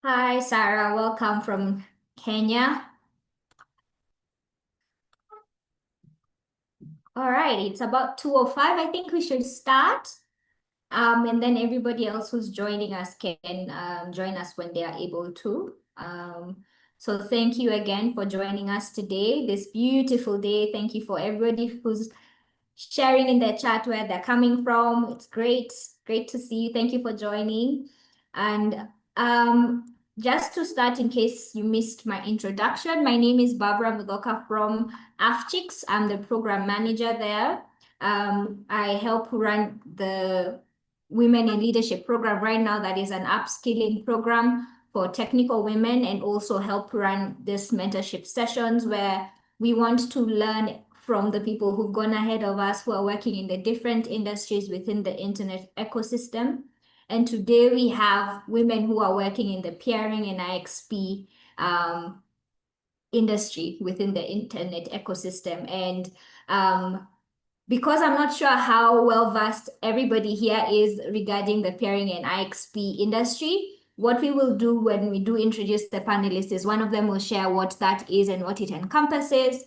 Hi, Sarah. Welcome from Kenya. All right, it's about 2:05. I think we should start. And then everybody else who's joining us can join us when they are able to. So thank you again for joining us today, this beautiful day. Thank you for everybody who's sharing in the chat where they're coming from. It's great to see you. Thank you for joining. And just to start, in case you missed my introduction, my name is Barbara Mudoka from AFCHICS. I'm the program manager there. I help run the Women in Leadership program right now. That is an upskilling program for technical women, and also help run this mentorship sessions where we want to learn from the people who've gone ahead of us, who are working in the different industries within the internet ecosystem. And today we have women who are working in the peering and IXP industry within the internet ecosystem. And because I'm not sure how well versed everybody here is regarding the peering and IXP industry, what we will do when we do introduce the panelists is one of them will share what that is and what it encompasses,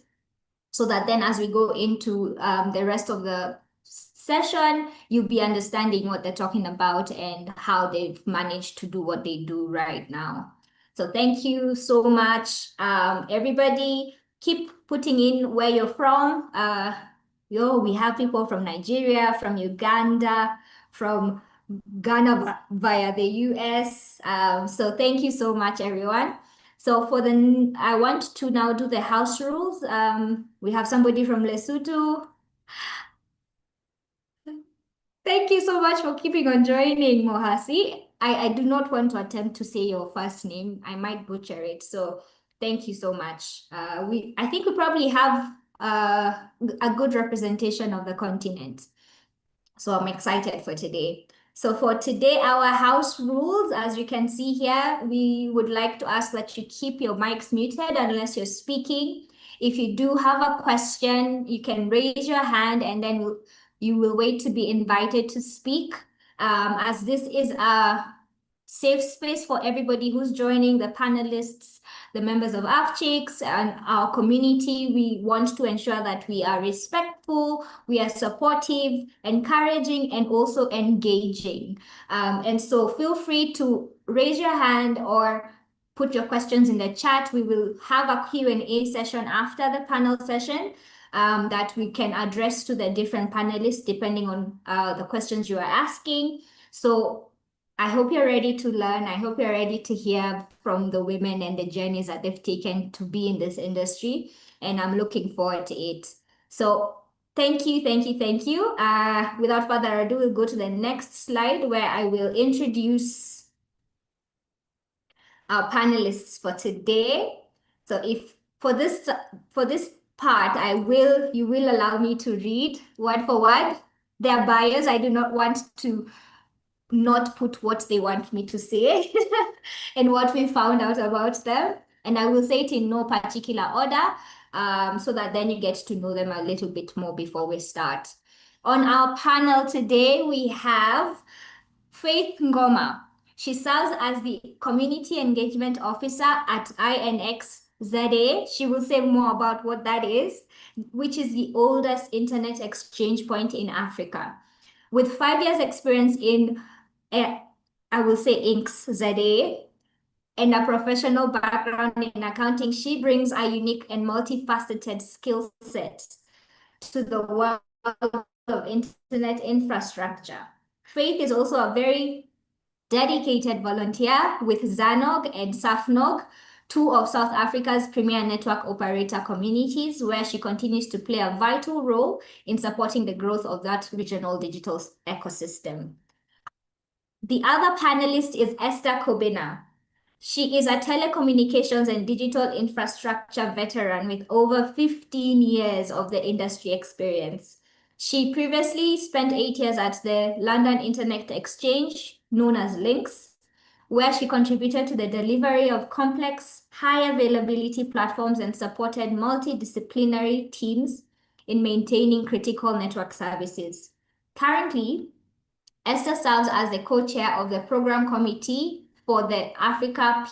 so that then as we go into the rest of the session, you'll be understanding what they're talking about and how they've managed to do what they do right now. So thank you so much, everybody. Keep putting in where you're from. We have people from Nigeria, from Uganda, from Ghana via the US. So thank you so much, everyone. So I want to now do the house rules. We have somebody from Lesotho. Thank you so much for keeping on joining, Mohasi. I do not want to attempt to say your first name. I might butcher it. So thank you so much. I think we probably have a good representation of the continent. So I'm excited for today. So for today, our house rules, as you can see here, we would like to ask that you keep your mics muted unless you're speaking. If you do have a question, you can raise your hand and then you will wait to be invited to speak. As this is a safe space for everybody who's joining, the panelists, the members of AFCHICS and our community, we want to ensure that we are respectful, we are supportive, encouraging, and also engaging. And so feel free to raise your hand or put your questions in the chat. We will have a Q&A session after the panel session that we can address to the different panelists depending on the questions you are asking. So I hope you're ready to learn. I hope you're ready to hear from the women and the journeys that they've taken to be in this industry. And I'm looking forward to it. So thank you. Without further ado, we'll go to the next slide where I will introduce our panelists for today. So for this part, you will allow me to read word for word their bios. I do not want to not put what they want me to say and what we found out about them. And I will say it in no particular order, so that then you get to know them a little bit more before we start. On our panel today, we have Faith Ngoma. She serves as the Community Engagement Officer at INXZA. She will say more about what that is, which is the oldest internet exchange point in Africa. With 5 years experience in I will say Inks ZA, and a professional background in accounting, she brings a unique and multifaceted skill set to the world of internet infrastructure. Faith is also a very dedicated volunteer with Zanog and Safnog, two of South Africa's premier network operator communities, where she continues to play a vital role in supporting the growth of that regional digital ecosystem. The other panelist is Esther Kobena. She is a telecommunications and digital infrastructure veteran with over 15 years of the industry experience. She previously spent 8 years at the London Internet Exchange, known as Lynx, where she contributed to the delivery of complex, high availability platforms and supported multidisciplinary teams in maintaining critical network services. Currently, Esther serves as the co-chair of the program committee for the African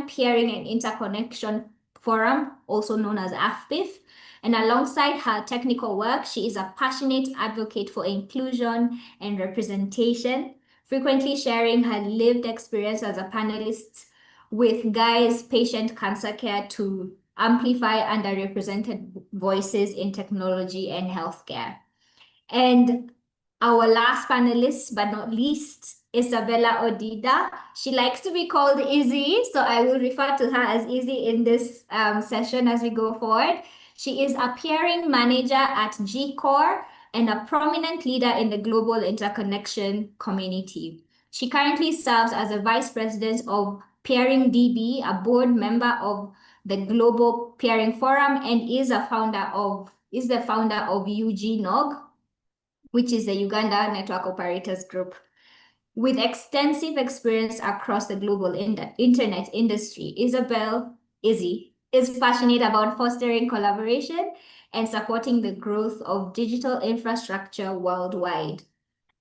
Peering and Interconnection Forum, also known as AFPIF. And alongside her technical work, she is a passionate advocate for inclusion and representation, frequently sharing her lived experience as a panelist with Guy's patient cancer care to amplify underrepresented voices in technology and healthcare. And our last panelist, but not least, Isabella Odida. She likes to be called Izzy, so I will refer to her as Izzy in this session as we go forward. She is a peering manager at G-Core and a prominent leader in the global interconnection community. She currently serves as a vice president of Peering DB, a board member of the Global Peering Forum, and is the founder of UGNOG, which is the Uganda Network Operators Group. With extensive experience across the global internet industry, Izzy, is passionate about fostering collaboration and supporting the growth of digital infrastructure worldwide.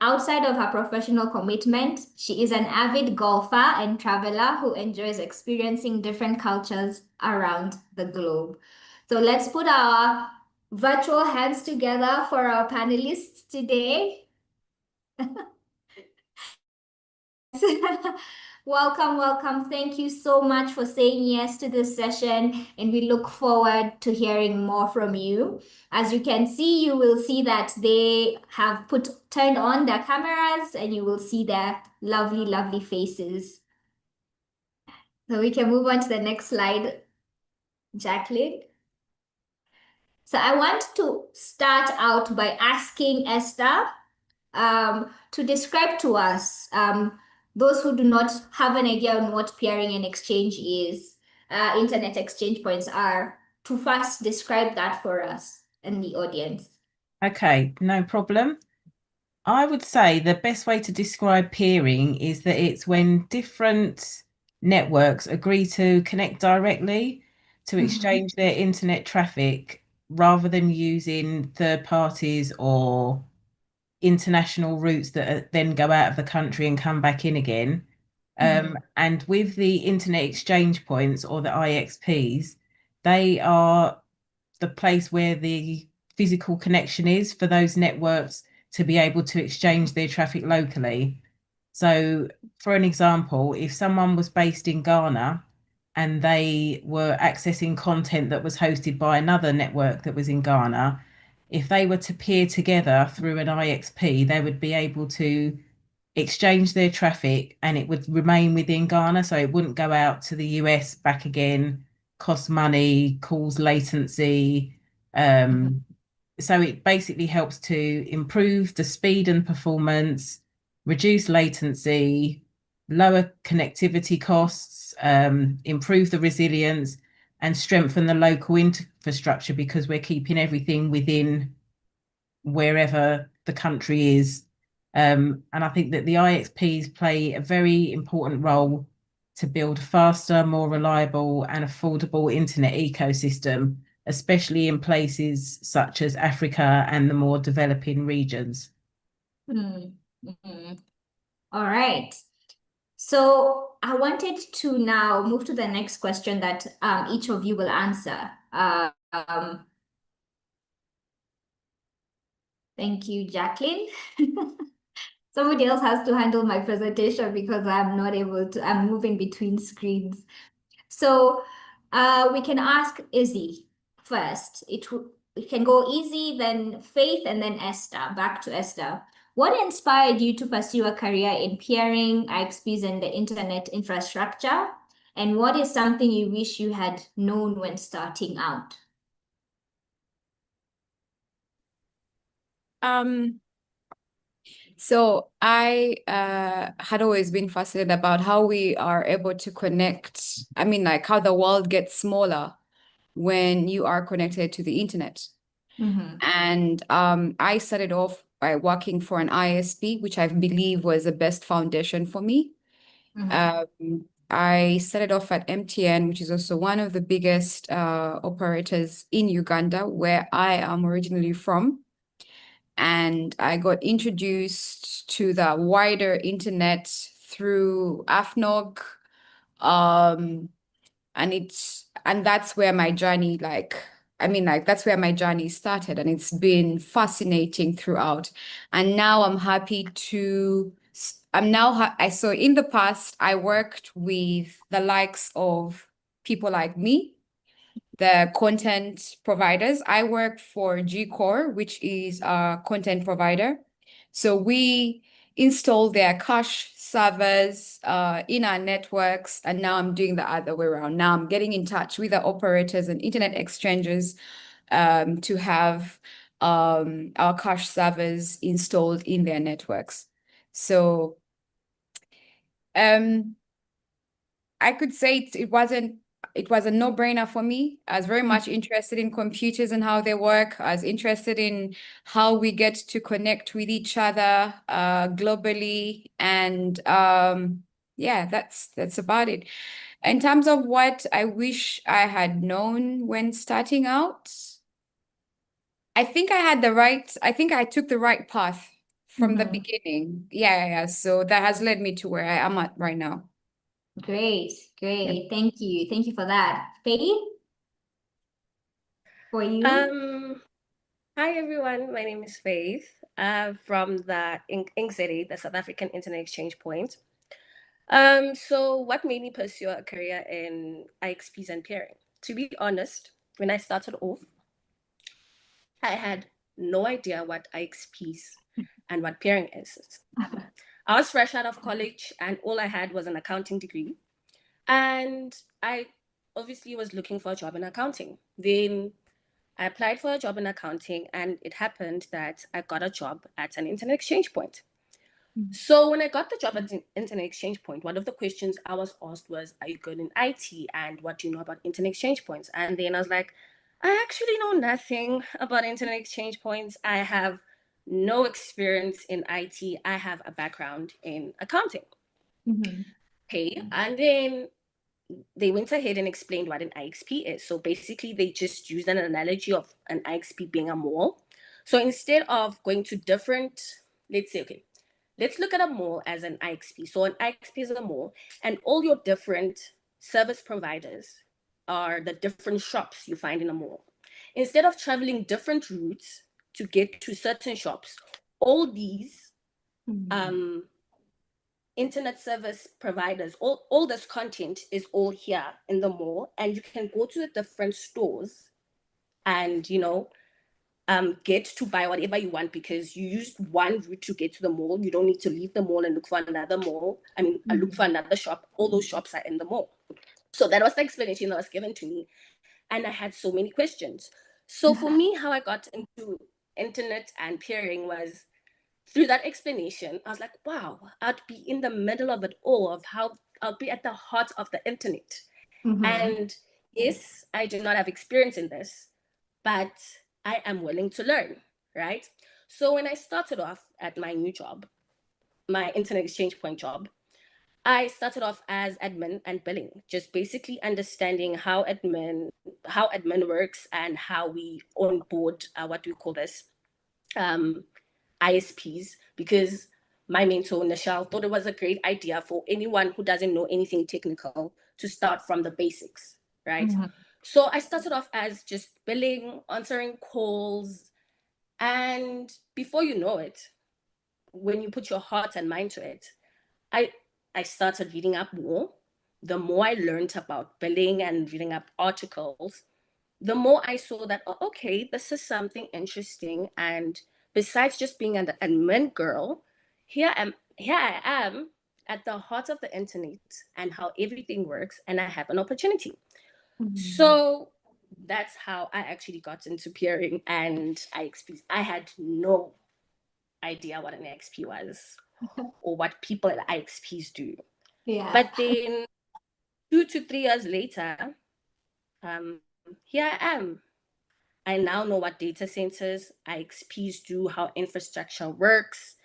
Outside of her professional commitment, she is an avid golfer and traveler who enjoys experiencing different cultures around the globe. So let's put our virtual hands together for our panelists today. Welcome, welcome. Thank you so much for saying yes to this session, and we look forward to hearing more from you. As you can see, you will see that they have turned on their cameras, and you will see their lovely, lovely faces. So we can move on to the next slide, Jacqueline. So I want to start out by asking Esther to describe to us those who do not have an idea on what peering and exchange is, internet exchange points are, to first describe that for us and the audience. Okay, no problem. I would say the best way to describe peering is that it's when different networks agree to connect directly to exchange their internet traffic rather than using third parties or international routes that then go out of the country and come back in again. And with the internet exchange points or the IXPs, they are the place where the physical connection is for those networks to be able to exchange their traffic locally. So, for an example, if someone was based in Ghana and they were accessing content that was hosted by another network that was in Ghana, if they were to peer together through an IXP, they would be able to exchange their traffic and it would remain within Ghana. So it wouldn't go out to the US back again, cost money, cause latency. So it basically helps to improve the speed and performance, reduce latency, lower connectivity costs, improve the resilience, and strengthen the local infrastructure because we're keeping everything within wherever the country is. And I think that the IXPs play a very important role to build a faster, more reliable, and affordable internet ecosystem, especially in places such as Africa and the more developing regions. All right. So I wanted to now move to the next question that each of you will answer. Thank you, Jacqueline. Somebody else has to handle my presentation because I'm not able to, I'm moving between screens. So we can ask Izzy first. It can go Izzy, then Faith, and then Esther. Back to Esther. What inspired you to pursue a career in peering, IXPs, and the internet infrastructure? And what is something you wish you had known when starting out? So I had always been fascinated about how we are able to connect. I mean, like how the world gets smaller when you are connected to the internet. And I started off by working for an ISP, which I believe was the best foundation for me. I started off at MTN, which is also one of the biggest operators in Uganda, where I am originally from. And I got introduced to the wider internet through AFNOG. And that's where my journey, that's where my journey started, and it's been fascinating throughout. And now I'm happy to, so in the past, I worked with the likes of people like me, the content providers. I work for G-Core, which is a content provider. So we install their cache servers in our networks, and now I'm doing the other way around. Now I'm getting in touch with the operators and internet exchanges to have our cache servers installed in their networks. So I could say it was a no-brainer for me. I was very much interested in computers and how they work. I was interested in how we get to connect with each other globally. And yeah, that's about it. In terms of what I wish I had known when starting out, I think I took the right path from the beginning. Yeah. So that has led me to where I am at right now. Great. Thank you for that. Faith, for you? Hi everyone, my name is Faith from the Ink City, the South African Internet Exchange Point. So what made me pursue a career in IXPs and peering? To be honest, when I started off, I had no idea what IXPs and what peering is. I was fresh out of college and all I had was an accounting degree. And I obviously was looking for a job in accounting. Then I applied for a job in accounting, and it happened that I got a job at an internet exchange point. So when I got the job at the internet exchange point, one of the questions I was asked was, are you good in IT? And what do you know about internet exchange points? And then I was like, I actually know nothing about internet exchange points. I have no experience in IT. I have a background in accounting. Okay. And then they went ahead and explained what an IXP is. So basically, they just used an analogy of an IXP being a mall. So instead of going to different, let's look at a mall as an IXP. So an IXP is a mall, and all your different service providers are the different shops you find in a mall. Instead of traveling different routes to get to certain shops, all these internet service providers, all this content is all here in the mall, and you can go to the different stores and get to buy whatever you want because you used one route to get to the mall. You don't need to leave the mall and look for another mall. Look for another shop. All those shops are in the mall. So that was the explanation that was given to me, and I had so many questions. So for me, how I got into internet and peering was through that explanation. I was like, wow, I'd be in the middle of it all, of how I'll be at the heart of the internet. And yes, I do not have experience in this, but I am willing to learn, right? So when I started off at my new job, my internet exchange point job, I started off as admin and billing, just basically understanding how admin works and how we onboard what do we call this? ISPs, because my mentor, Nichelle, thought it was a great idea for anyone who doesn't know anything technical to start from the basics, right? So I started off as just billing, answering calls, and before you know it, when you put your heart and mind to it, I started reading up more. The more I learned about billing and reading up articles, the more I saw that, oh, okay, this is something interesting. And besides just being an admin girl, here I am at the heart of the internet and how everything works, and I have an opportunity. So that's how I actually got into peering and IXPs. I had no idea what an IXP was or what people at IXPs do. Yeah. But then 2 to 3 years later, here I am. I now know what data centers, IXPs do, how infrastructure works,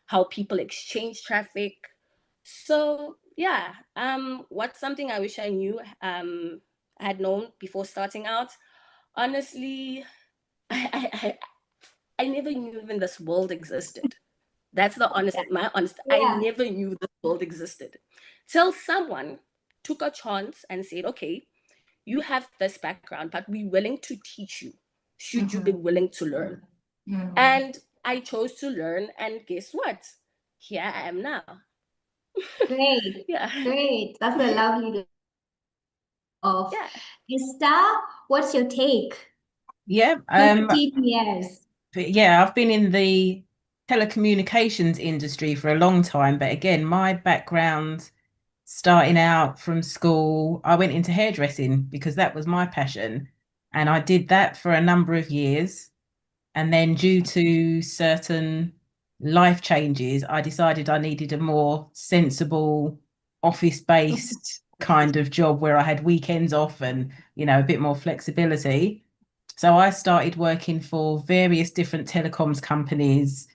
how people exchange traffic. So yeah, what's something I wish I knew, had known before starting out? Honestly, I never knew even this world existed. That's my honest. I Yeah. never knew the world existed till someone took a chance and said, okay, you have this background, but we're willing to teach you. Should you be willing to learn? And I chose to learn, and guess what? Here I am now. Great. Yeah. Great. That's a lovely of Yeah. Esther, what's your take? Yeah. 15 years. But yeah, I've been in the telecommunications industry for a long time. But again, my background starting out from school, I went into hairdressing because that was my passion. And I did that for a number of years. And then due to certain life changes, I decided I needed a more sensible office-based kind of job where I had weekends off and, a bit more flexibility. So I started working for various different telecoms companies,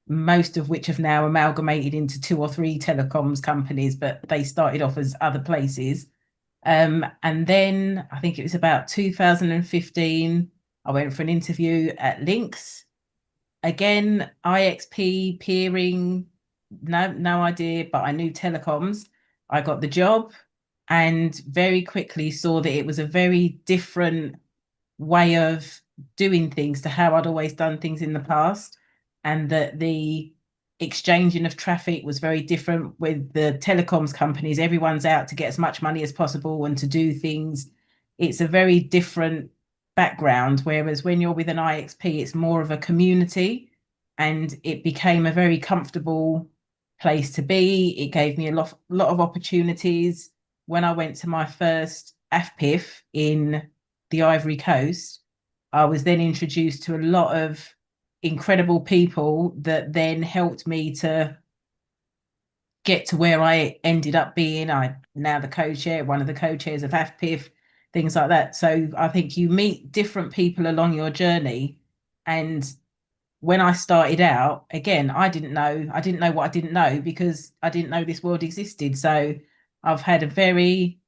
most of which have now amalgamated into 2 or 3 telecoms companies, but they started off as other places. And then I think it was about 2015, I went for an interview at Lynx. Again, IXP peering, no idea, but I knew telecoms. I got the job and very quickly saw that it was a very different way of doing things to how I'd always done things in the past, and that the exchanging of traffic was very different with the telecoms companies. Everyone's out to get as much money as possible and to do things. It's a very different background, whereas when you're with an IXP, it's more of a community, and it became a very comfortable place to be. It gave me a lot of opportunities. When I went to my first AFPIF in the Ivory Coast, I was then introduced to a lot of incredible people that then helped me to get to where I ended up being. I'm now the co-chair, one of the co-chairs of AFPIF, things like that. So I think you meet different people along your journey. And when I started out, again, I didn't know what I didn't know because I didn't know this world existed. So I've had a very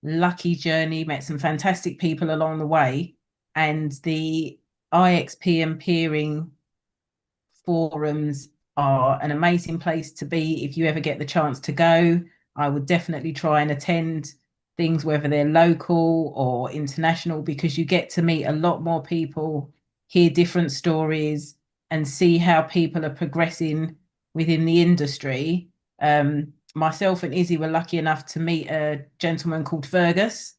lucky journey, met some fantastic people along the way, and the IXP and peering forums are an amazing place to be if you ever get the chance to go. I would definitely try and attend things, whether they're local or international, because you get to meet a lot more people, hear different stories, and see how people are progressing within the industry. Myself and Izzy were lucky enough to meet a gentleman called Fergus,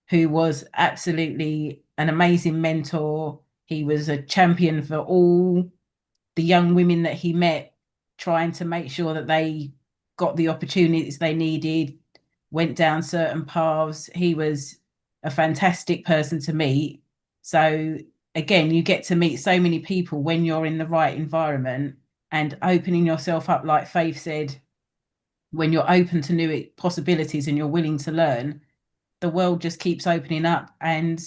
who was absolutely an amazing mentor. He was a champion for all the young women that he met, trying to make sure that they got the opportunities they needed, went down certain paths. He was a fantastic person to meet. So again, you get to meet so many people when you're in the right environment and opening yourself up, like Faith said, when you're open to new possibilities and you're willing to learn, the world just keeps opening up and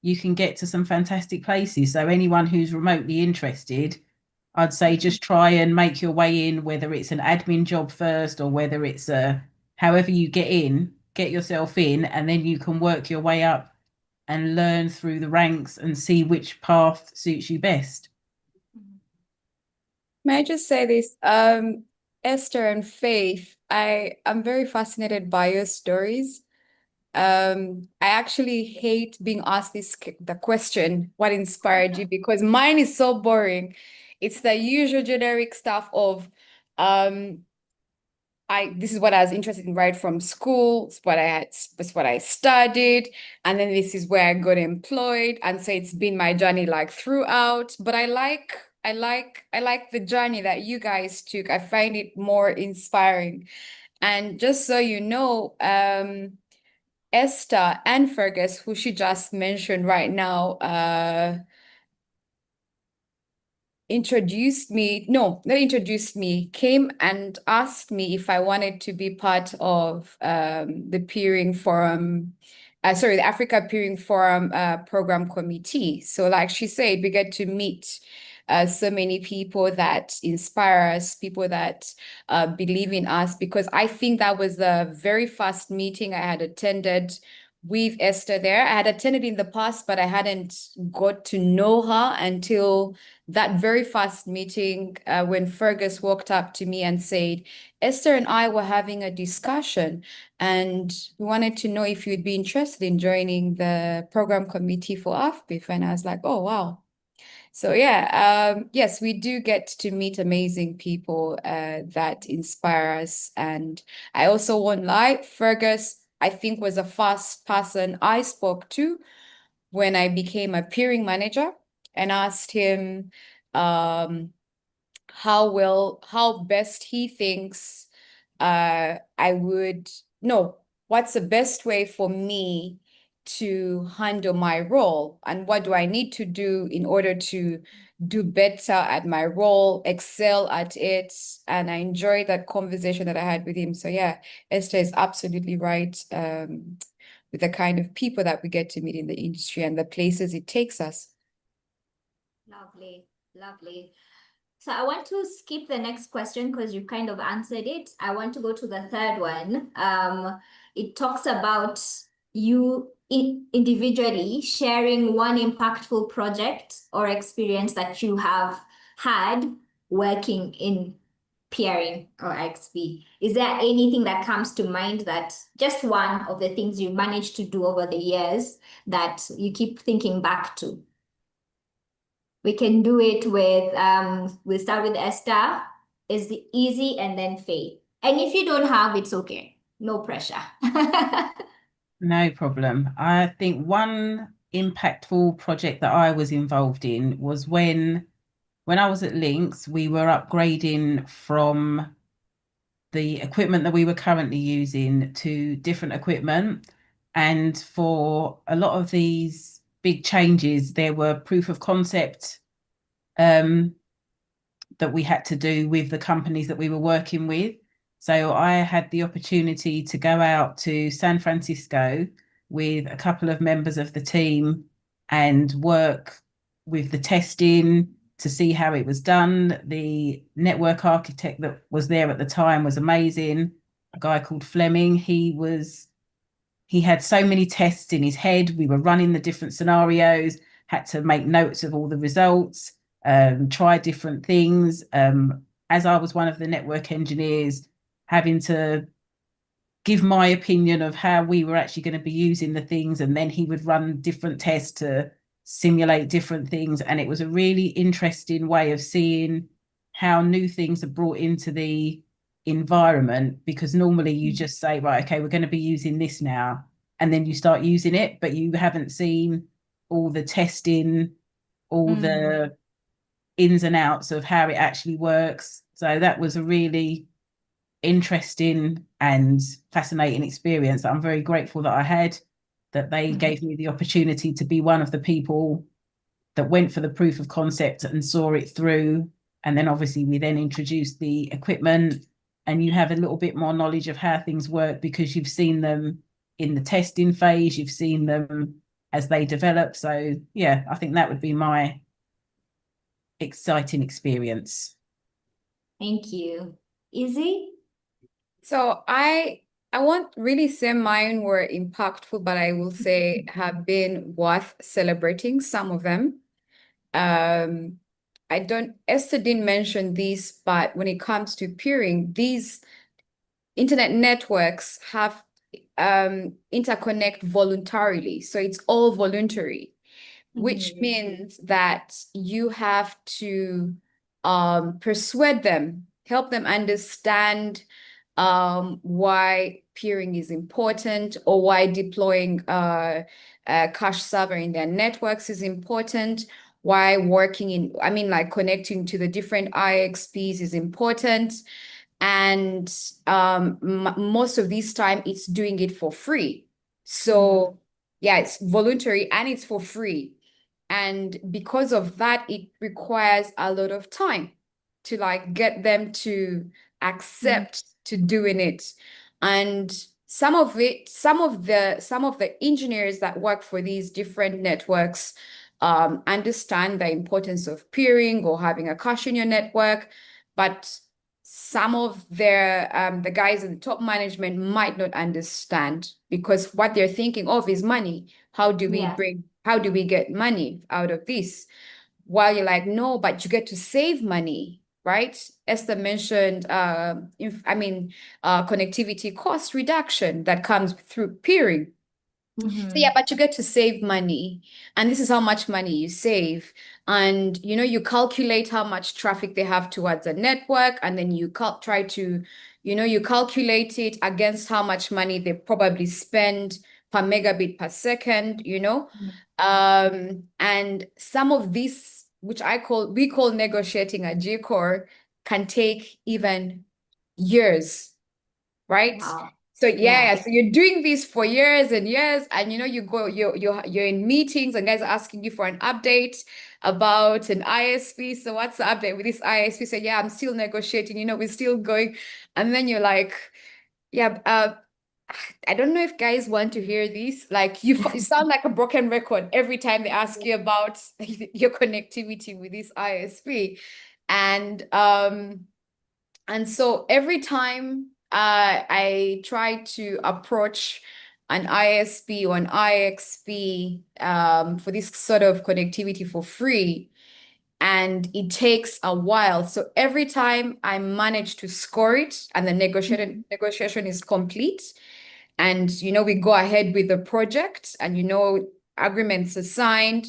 you can get to some fantastic places. So anyone who's remotely interested, I'd say just try and make your way in, whether it's an admin job first or whether it's however you get in, get yourself in, and then you can work your way up and learn through the ranks and see which path suits you best. May I just say this? Esther and Faith, I'm very fascinated by your stories. I actually hate being asked the question, what inspired you? Because mine is so boring. It's the usual generic stuff of this is what I was interested in right from school. It's what I studied, and then this is where I got employed. And so it's been my journey like throughout. But I like the journey that you guys took. I find it more inspiring. And just so you know, Esther and Fergus, who she just mentioned right now, came and asked me if I wanted to be part of the Peering Forum, the Africa Peering Forum program committee. So like she said, we get to meet so many people that inspire us, people that believe in us, because I think that was the very first meeting I had attended with Esther there. I had attended in the past, but I hadn't got to know her until that very first meeting when Fergus walked up to me and said, Esther and I were having a discussion and we wanted to know if you'd be interested in joining the program committee for AFPIF. And I was like, oh, wow. So yeah, yes, we do get to meet amazing people that inspire us. And I also won't lie, Fergus, I think, was the first person I spoke to when I became a peering manager and asked him how best he thinks what's the best way for me to handle my role and what do I need to do in order to do better at my role, excel at it. And I enjoyed that conversation that I had with him. So yeah, Esther is absolutely right with the kind of people that we get to meet in the industry and the places it takes us. Lovely, lovely. So I want to skip the next question because you kind of answered it. I want to go to the third one. It talks about you individually sharing one impactful project or experience that you have had working in peering or IXP. Is there anything that comes to mind, that just one of the things you managed to do over the years that you keep thinking back to? We can do it with, we'll start with Esther, is the easy, and then Faith. And if you don't have, it's okay. No pressure. No problem. I think one impactful project that I was involved in was when I was at Lynx, we were upgrading from the equipment that we were currently using to different equipment. And for a lot of these big changes, there were proof of concept that we had to do with the companies that we were working with. So I had the opportunity to go out to San Francisco with a couple of members of the team and work with the testing to see how it was done. The network architect that was there at the time was amazing, a guy called Fleming. He had so many tests in his head. We were running the different scenarios, had to make notes of all the results, try different things. As I was one of the network engineers, having to give my opinion of how we were actually going to be using the things, and then he would run different tests to simulate different things. And it was a really interesting way of seeing how new things are brought into the environment, because normally you just say, right, okay, we're going to be using this now, and then you start using it, but you haven't seen all the testing, all the ins and outs of how it actually works. So that was a really interesting and fascinating experience that I'm very grateful that I had, that they gave me the opportunity to be one of the people that went for the proof of concept and saw it through. And then obviously we then introduced the equipment, and you have a little bit more knowledge of how things work because you've seen them in the testing phase, you've seen them as they develop. So yeah, I think that would be my exciting experience. Thank you. Izzy? So I won't really say mine were impactful, but I will say have been worth celebrating, some of them. Esther didn't mention these, but when it comes to peering, these internet networks have interconnect voluntarily. So it's all voluntary, which means that you have to persuade them, help them understand why peering is important, or why deploying a cache server in their networks is important, why connecting to the different IXPs is important. And most of this time it's doing it for free. So yeah, it's voluntary and it's for free. And because of that, it requires a lot of time to get them to accept to doing it. And some of the engineers that work for these different networks understand the importance of peering or having a cache in your network, but some of their the guys in the top management might not understand, because what they're thinking of is money. How do we get money out of this? While you're like, no, but you get to save money, right? Esther mentioned connectivity cost reduction that comes through peering. So yeah, but you get to save money, and this is how much money you save. And you calculate how much traffic they have towards a network, and then you try to, you calculate it against how much money they probably spend per megabit per second, and some of this, which we call negotiating a G-core, can take even years, right? Wow. So so you're doing this for years and years, and you're in meetings and guys are asking you for an update about an ISP. So what's the update with this ISP? So yeah, I'm still negotiating, we're still going. And then you're like, yeah, I don't know if guys want to hear this. Like you sound like a broken record every time they ask you about your connectivity with this ISP. And so every time I try to approach an ISP or an IXP for this sort of connectivity for free, and it takes a while. So every time I manage to score it and the negotiation is complete, and we go ahead with the project, and agreements are signed,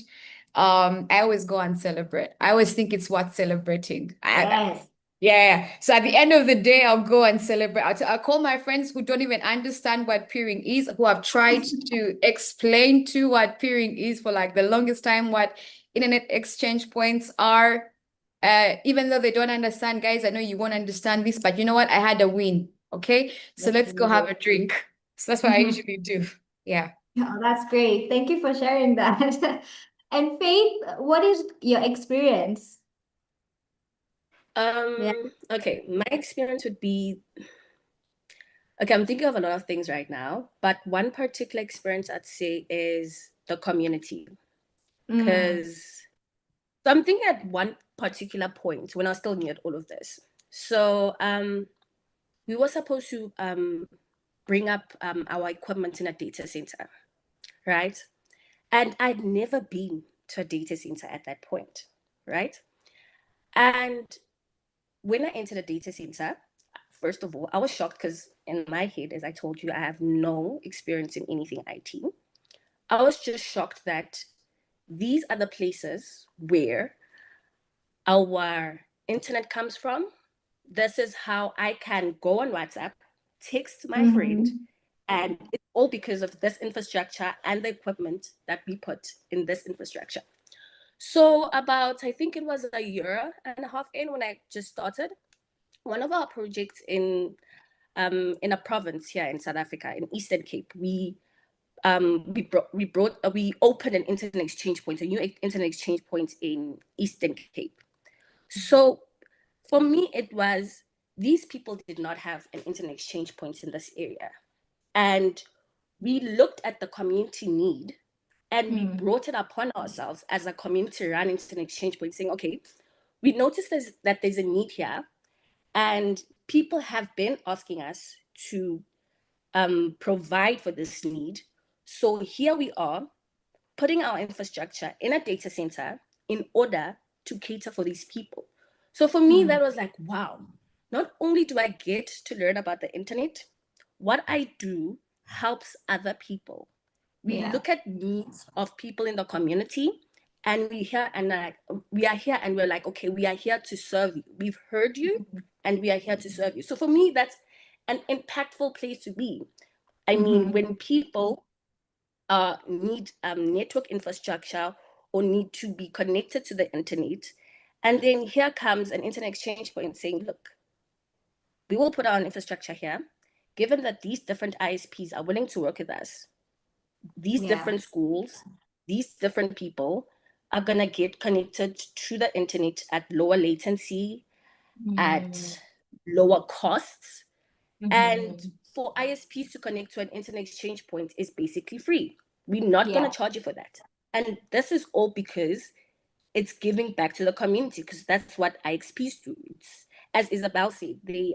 I always go and celebrate. I always think it's worth celebrating. Yes. Yeah. So at the end of the day, I'll go and celebrate. I'll call my friends who don't even understand what peering is, who have tried to explain to what peering is for like the longest time, what internet exchange points are. Even though they don't understand, guys, I know you won't understand this, but you know what? I had a win. Okay. So let's go have a drink. So that's what I usually do. Yeah. Oh, that's great. Thank you for sharing that. And Faith, what is your experience? Okay, my experience would be, okay, I'm thinking of a lot of things right now, but one particular experience I'd say is the community. Because so I'm thinking at one particular point when I was still new at all of this. So we were supposed to bring up our equipment in a data center, right? And I'd never been to a data center at that point, right? And when I entered a data center, first of all, I was shocked because in my head, as I told you, I have no experience in anything IT. I was just shocked that these are the places where our internet comes from. This is how I can go on WhatsApp, text my friend, and it's all because of this infrastructure and the equipment that we put in this infrastructure. So about, I think it was a year and a half in when I just started, one of our projects in a province here in South Africa, in Eastern Cape, we opened an internet exchange point, a new internet exchange point in Eastern Cape. So for me, it was, these people did not have an internet exchange point in this area. And we looked at the community need and we brought it upon ourselves as a community run internet exchange point, saying, okay, we noticed that there's a need here. And people have been asking us to provide for this need. So here we are, putting our infrastructure in a data center in order to cater for these people. So for me, that was like, wow, not only do I get to learn about the internet, what I do helps other people. We look at needs of people in the community, and we are here and we're like, okay, we are here to serve you. We've heard you and we are here to serve you. So for me, that's an impactful place to be. I mean, when people need network infrastructure or need to be connected to the internet, and then here comes an internet exchange point saying, look, we will put our infrastructure here, given that these different ISPs are willing to work with us, these different schools, these different people are going to get connected to the internet at lower latency, at lower costs. And for ISPs to connect to an internet exchange point is basically free. We're not going to charge you for that. And this is all because it's giving back to the community, because that's what IXPs do. as Isabel said, they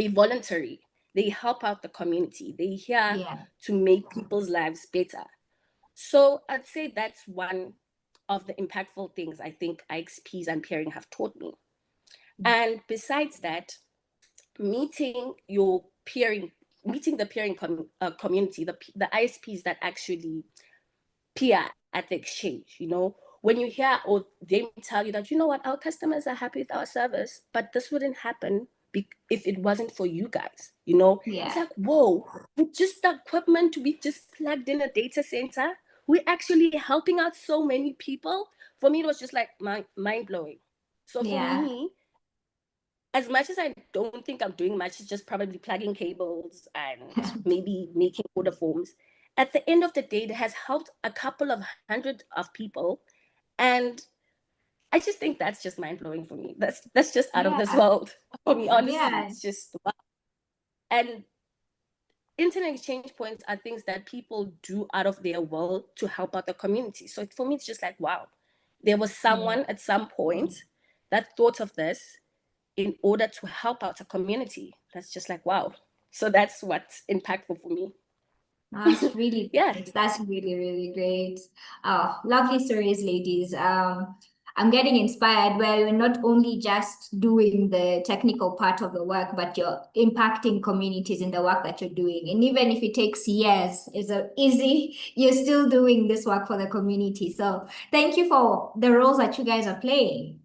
voluntary, they help out the community, they here to make people's lives better. So I'd say that's one of the impactful things I think IXPs and peering have taught me. And besides that, meeting the peering community, the ISPs that actually peer at the exchange, when you hear or they tell you that, you know what, our customers are happy with our service, but this wouldn't happen if it wasn't for you guys, It's like, whoa, with just the equipment we just plugged in a data center, we're actually helping out so many people. For me, it was just like mind-blowing. So for me, as much as I don't think I'm doing much, it's just probably plugging cables and maybe making order forms. At the end of the day, it has helped a couple of hundred of people. And I just think that's just mind-blowing for me. That's just out of this world. For me, honestly, it's just wow. And internet exchange points are things that people do out of their will to help out the community. So for me, it's just like, wow, there was someone at some point that thought of this in order to help out a community. That's just like, wow. So that's what's impactful for me. That's really great. That's really, really great. Oh, lovely stories, ladies. I'm getting inspired where you're not only just doing the technical part of the work, but you're impacting communities in the work that you're doing. And even if it takes years, you're still doing this work for the community. So thank you for the roles that you guys are playing.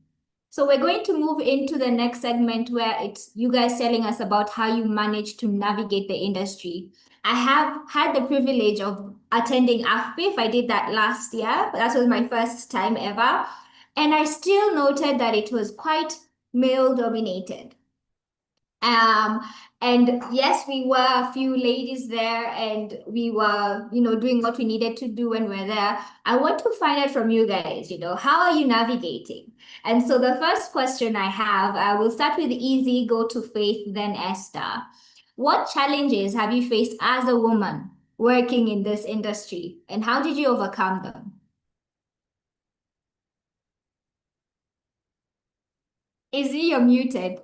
So we're going to move into the next segment where it's you guys telling us about how you manage to navigate the industry. I have had the privilege of attending IXP. I did that last year. That was my first time ever. And I still noted that it was quite male dominated. And yes, we were a few ladies there and we were, doing what we needed to do when we're there. I want to find out from you guys, how are you navigating? And so the first question I have, I will start with easy, go to Faith, then Esther. What challenges have you faced as a woman working in this industry and how did you overcome them? Izzy, you're muted.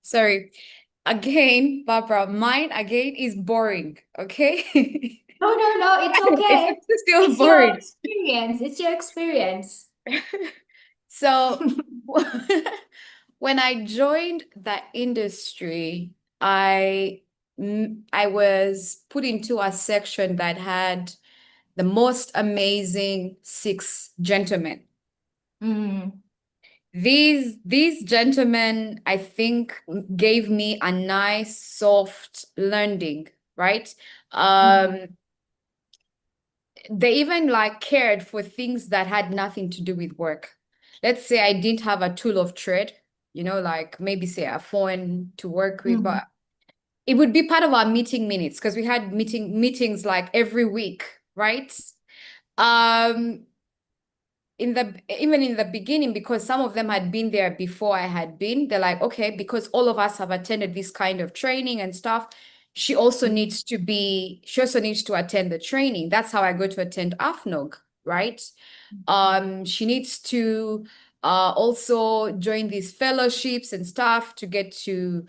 Sorry. Again, Barbara, mine again is boring, okay? No, it's okay. It's still boring. It's your experience. So when I joined the industry, I was put into a section that had the most amazing 6 gentlemen. These gentlemen, I think, gave me a nice, soft landing, right? They even cared for things that had nothing to do with work. Let's say I didn't have a tool of trade, maybe say a phone to work with, but it would be part of our meeting minutes because we had meetings every week, right? Even in the beginning, because some of them had been there before I had been, they're like, okay, because all of us have attended this kind of training and stuff, she also needs to attend the training. That's how I go to attend AFNOG, right? She needs to also join these fellowships and stuff to get to,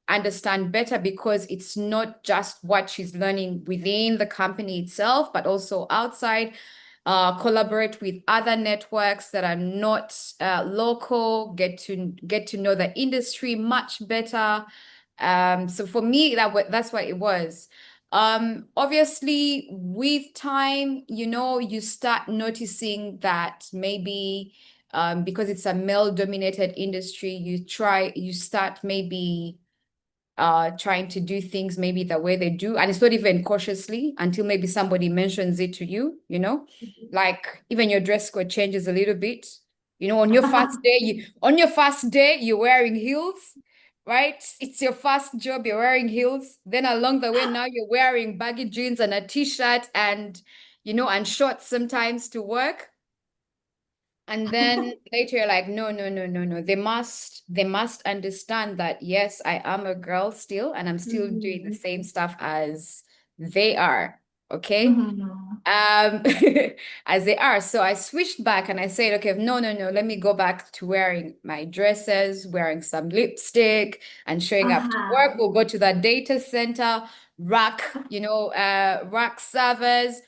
understand better, because it's not just what she's learning within the company itself, but also outside. Collaborate with other networks that are not local, get to know the industry much better. So for me, that's what it was. Obviously, with time, you start noticing that maybe because it's a male-dominated industry, you start maybe trying to do things maybe the way they do, and it's not even cautiously until maybe somebody mentions it to you, even your dress code changes a little bit, on your first day you're wearing heels, right? It's your first job, you're wearing heels, then along the way now you're wearing baggy jeans and a t-shirt and and shorts sometimes to work. And then later you're like, no. They must understand that, yes, I am a girl still, and I'm still doing the same stuff as they are. okay? As they are. So I switched back and I said, okay, no, let me go back to wearing my dresses, wearing some lipstick and showing up to work. We'll go to that data center, rack servers,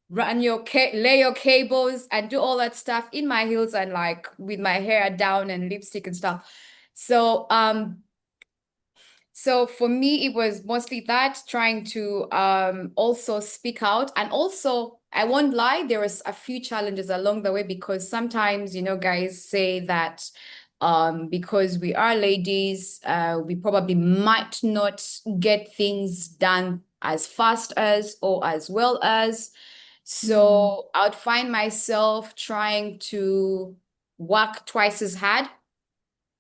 lay your cables and do all that stuff in my heels and like with my hair down and lipstick and stuff. So for me, it was mostly that, trying to also speak out. And also, I won't lie, there was a few challenges along the way, because sometimes, guys say that because we are ladies, we probably might not get things done as fast as or as well as. So I would find myself trying to work twice as hard,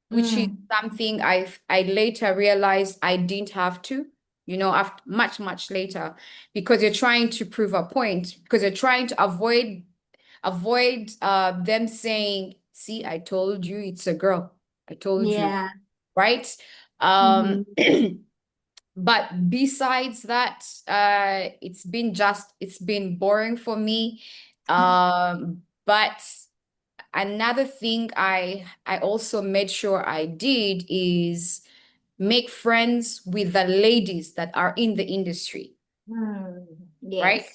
which is something I later realized I didn't have to, after much later, because you're trying to prove a point, because you're trying to avoid them saying, see, I told you it's a girl. I told you, right? But besides that, it's been boring for me. But another thing I also made sure I did is make friends with the ladies that are in the industry. Right?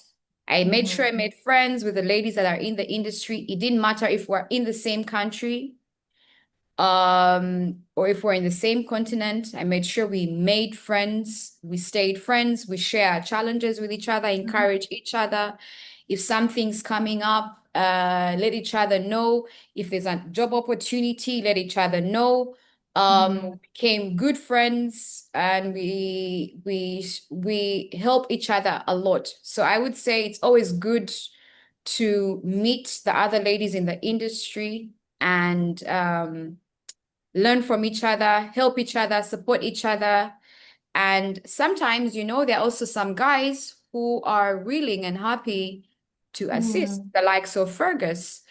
I made sure I made friends with the ladies that are in the industry. It didn't matter if we're in the same country, or if we're in the same continent. I made sure we made friends, we stayed friends, we share challenges with each other, encourage each other. If something's coming up, let each other know. If there's a job opportunity, let each other know. We became good friends, and we help each other a lot. So I would say it's always good to meet the other ladies in the industry and learn from each other, help each other, support each other. And sometimes, there are also some guys who are willing and happy to assist, the likes of Fergus.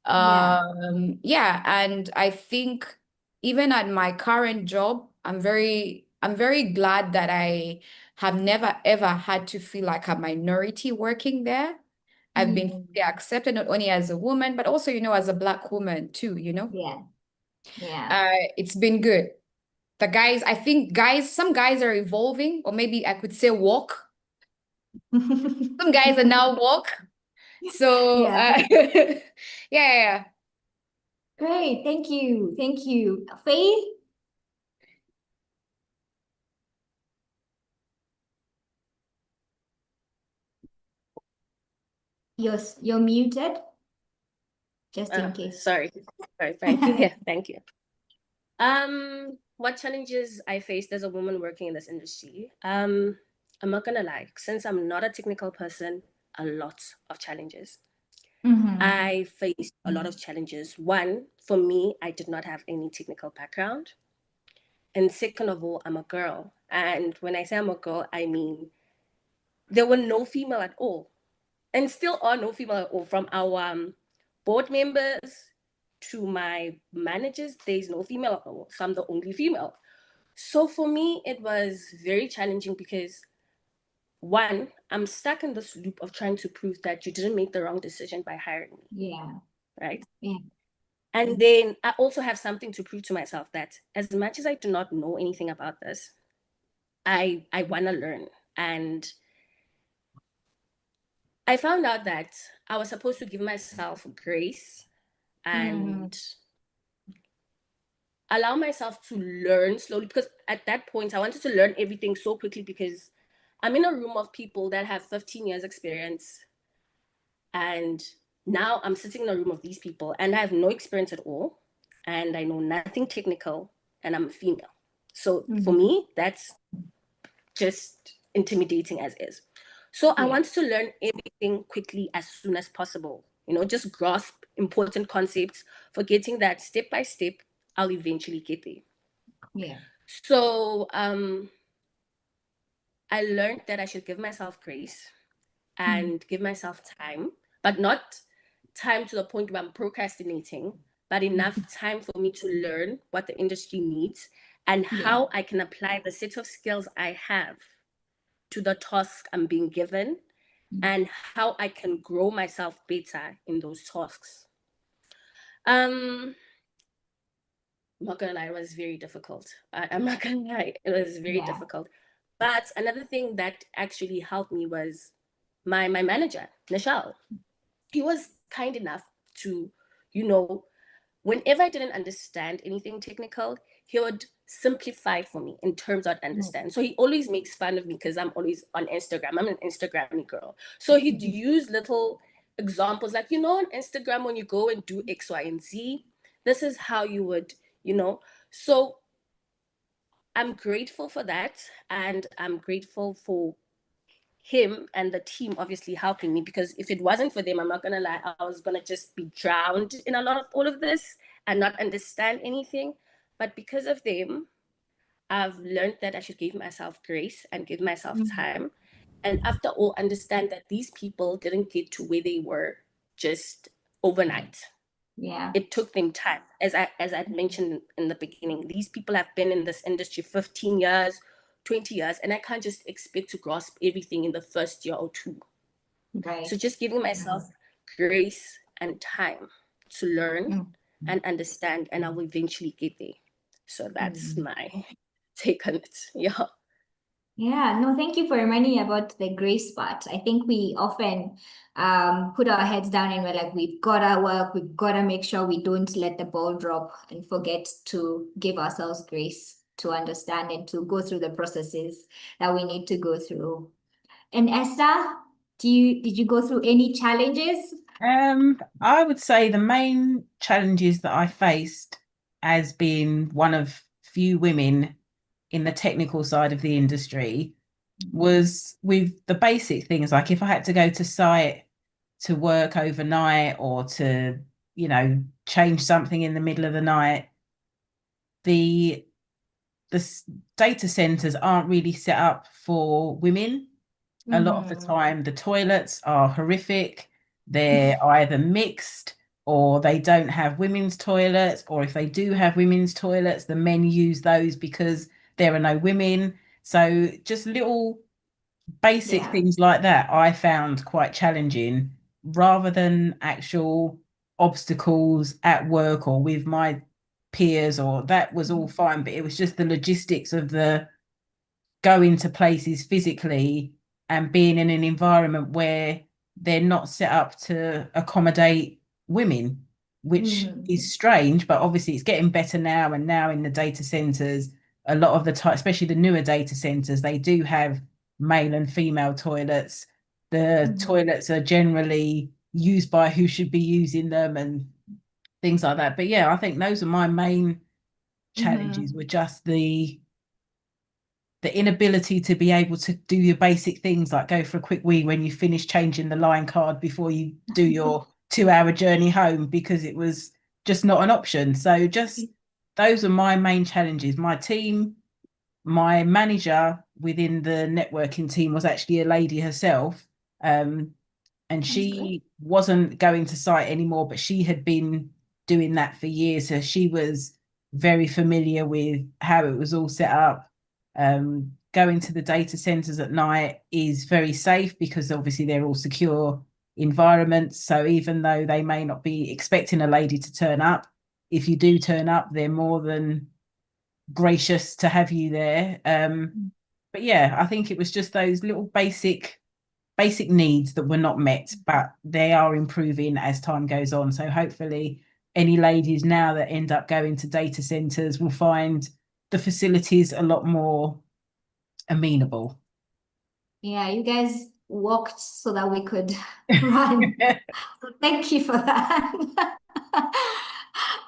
And I think even at my current job, I'm very glad that I have never ever had to feel like a minority working there. I've been fully accepted, not only as a woman, but also, as a Black woman too, It's been good. The guys, I think some guys are evolving, or maybe I could say woke. Some guys are now woke. So yeah. Great, thank you. Faith? You're muted, just in case. Sorry, thank you. Yeah, thank you. What challenges I faced as a woman working in this industry? I'm not gonna lie, since I'm not a technical person, a lot of challenges. I faced a lot of challenges. One, for me, I did not have any technical background. And second of all, I'm a girl. And when I say I'm a girl, I mean there were no female at all. And still are no female at all. From our board members to my managers, there's no female at all. So I'm the only female. So for me, it was very challenging because, one, I'm stuck in this loop of trying to prove that you didn't make the wrong decision by hiring me. Yeah. Right? Yeah. And then I also have something to prove to myself, that as much as I do not know anything about this, I want to learn. And I found out that I was supposed to give myself grace and allow myself to learn slowly, because at that point I wanted to learn everything so quickly, because I'm in a room of people that have 15 years experience, and now I'm sitting in a room of these people and I have no experience at all, and I know nothing technical, and I'm a female. So for me, that's just intimidating as is. So I wanted to learn everything quickly as soon as possible, just grasp important concepts, forgetting that step by step, I'll eventually get there. Yeah. So I learned that I should give myself grace and give myself time, but not time to the point where I'm procrastinating, but enough time for me to learn what the industry needs and how I can apply the set of skills I have to the task I'm being given, and how I can grow myself better in those tasks. I'm not gonna lie, it was very difficult. I'm not gonna lie, it was very difficult. But another thing that actually helped me was my manager, Nichelle. He was kind enough to, whenever I didn't understand anything technical, he would simplify for me in terms of understand. So he always makes fun of me because I'm always on Instagram. I'm an Instagrammy girl. So he'd use little examples like, on Instagram, when you go and do X, Y, and Z, this is how you would, So I'm grateful for that. And I'm grateful for him and the team obviously helping me, because if it wasn't for them, I'm not gonna lie, I was gonna just be drowned in a lot of all of this and not understand anything. But because of them, I've learned that I should give myself grace and give myself time, and after all, understand that these people didn't get to where they were just overnight. It took them time. As I mentioned in the beginning, these people have been in this industry 15 years, 20 years, and I can't just expect to grasp everything in the first year or two. So just giving myself grace and time to learn and understand, and I will eventually get there. So that's my take on it. Yeah, no, thank you for reminding me about the grace part. I think we often put our heads down and we're like, we've got to work, we've got to make sure we don't let the ball drop and forget to give ourselves grace to understand and to go through the processes that we need to go through. And Esther, did you go through any challenges? I would say the main challenges that I faced as being one of few women in the technical side of the industry was with the basic things. Like if I had to go to site to work overnight or to, change something in the middle of the night, the data centers aren't really set up for women. A lot of the time, the toilets are horrific. They're either mixed or they don't have women's toilets, or if they do have women's toilets, the men use those because there are no women. So just little basic things like that I found quite challenging, rather than actual obstacles at work or with my peers, or that was all fine, but it was just the logistics of the going to places physically and being in an environment where they're not set up to accommodate women, which is strange, but obviously it's getting better now. And now in the data centers, a lot of the time, especially the newer data centers, they do have male and female toilets. The toilets are generally used by who should be using them and things like that. But yeah, I think those are my main challenges, were just the inability to be able to do your basic things, like go for a quick wee when you finish changing the line card before you do your 2-hour journey home, because it was just not an option. So just those are my main challenges. My team, my manager within the networking team was actually a lady herself. And she wasn't going to site anymore, but she had been doing that for years. So she was very familiar with how it was all set up. Going to the data centers at night is very safe because obviously they're all secure environments. So even though they may not be expecting a lady to turn up, if you do turn up, they're more than gracious to have you there. But yeah, I think it was just those little basic needs that were not met, but they are improving as time goes on. So hopefully any ladies now that end up going to data centers will find the facilities a lot more amenable. Yeah, you guys walked so that we could run. So thank you for that.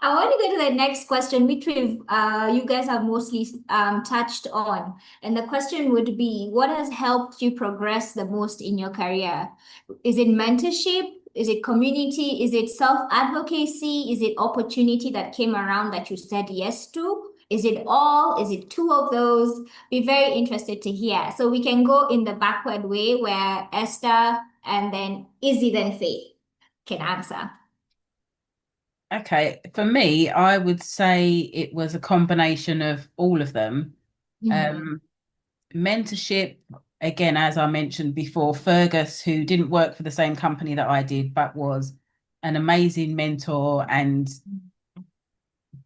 I want to go to the next question, which you guys have mostly touched on. And the question would be, what has helped you progress the most in your career? Is it mentorship? Is it community? Is it self-advocacy? Is it opportunity that came around that you said yes to? Is it all? Is it two of those? Be very interested to hear. So we can go in the backward way where Esther and then Izzy, then Faith can answer. Okay, for me, I would say it was a combination of all of them. Mentorship again, as I mentioned before, Fergus, who didn't work for the same company that I did, but was an amazing mentor and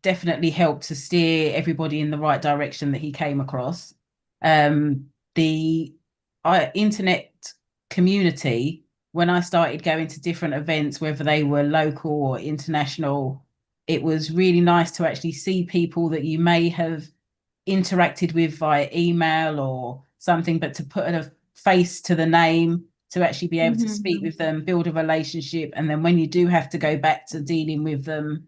definitely helped to steer everybody in the right direction that he came across. The internet community, when I started going to different events, whether they were local or international, it was really nice to actually see people that you may have interacted with via email or something, but to put a face to the name, to actually be able to speak with them, build a relationship. And then when you do have to go back to dealing with them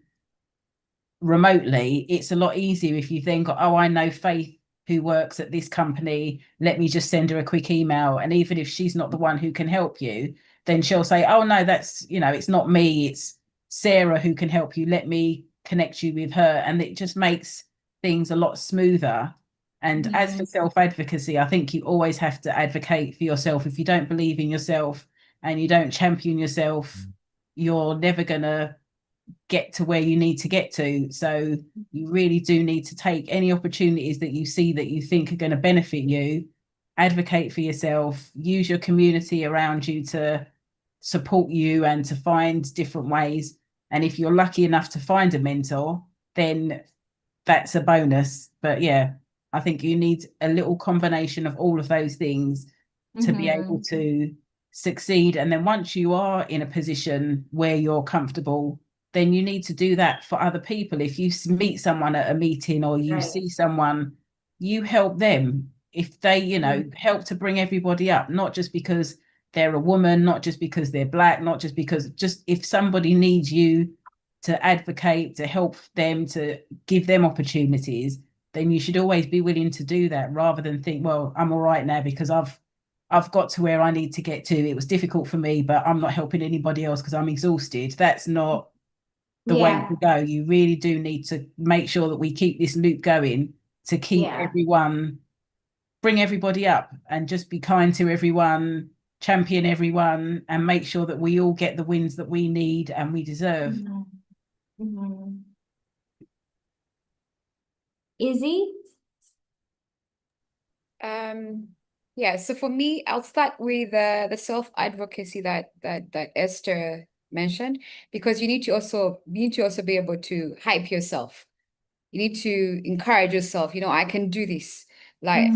remotely, it's a lot easier if you think, oh, I know Faith who works at this company, let me just send her a quick email. And even if she's not the one who can help you, then she'll say, oh no, that's, it's not me, it's Sarah who can help you, let me connect you with her. And it just makes things a lot smoother. And as for self-advocacy, I think you always have to advocate for yourself. If you don't believe in yourself and you don't champion yourself, you're never going to get to where you need to get to. So you really do need to take any opportunities that you see that you think are going to benefit you, advocate for yourself, use your community around you to support you and to find different ways. And if you're lucky enough to find a mentor, then that's a bonus. But yeah, I think you need a little combination of all of those things to be able to succeed. And then once you are in a position where you're comfortable, then you need to do that for other people. If you meet someone at a meeting or you see someone, you help them. If they, help to bring everybody up, not just because they're a woman, not just because they're Black, not just because, just if somebody needs you to advocate, to help them, to give them opportunities, then you should always be willing to do that rather than think, well, I'm all right now because I've got to where I need to get to. It was difficult for me, but I'm not helping anybody else because I'm exhausted. That's not the way to go. You really do need to make sure that we keep this loop going to keep everyone, bring everybody up and just be kind to everyone, champion everyone, and make sure that we all get the wins that we need and we deserve. Izzy? Yeah, so for me, I'll start with the self-advocacy that Esther mentioned, because you need to also be able to hype yourself. You need to encourage yourself, I can do this. Like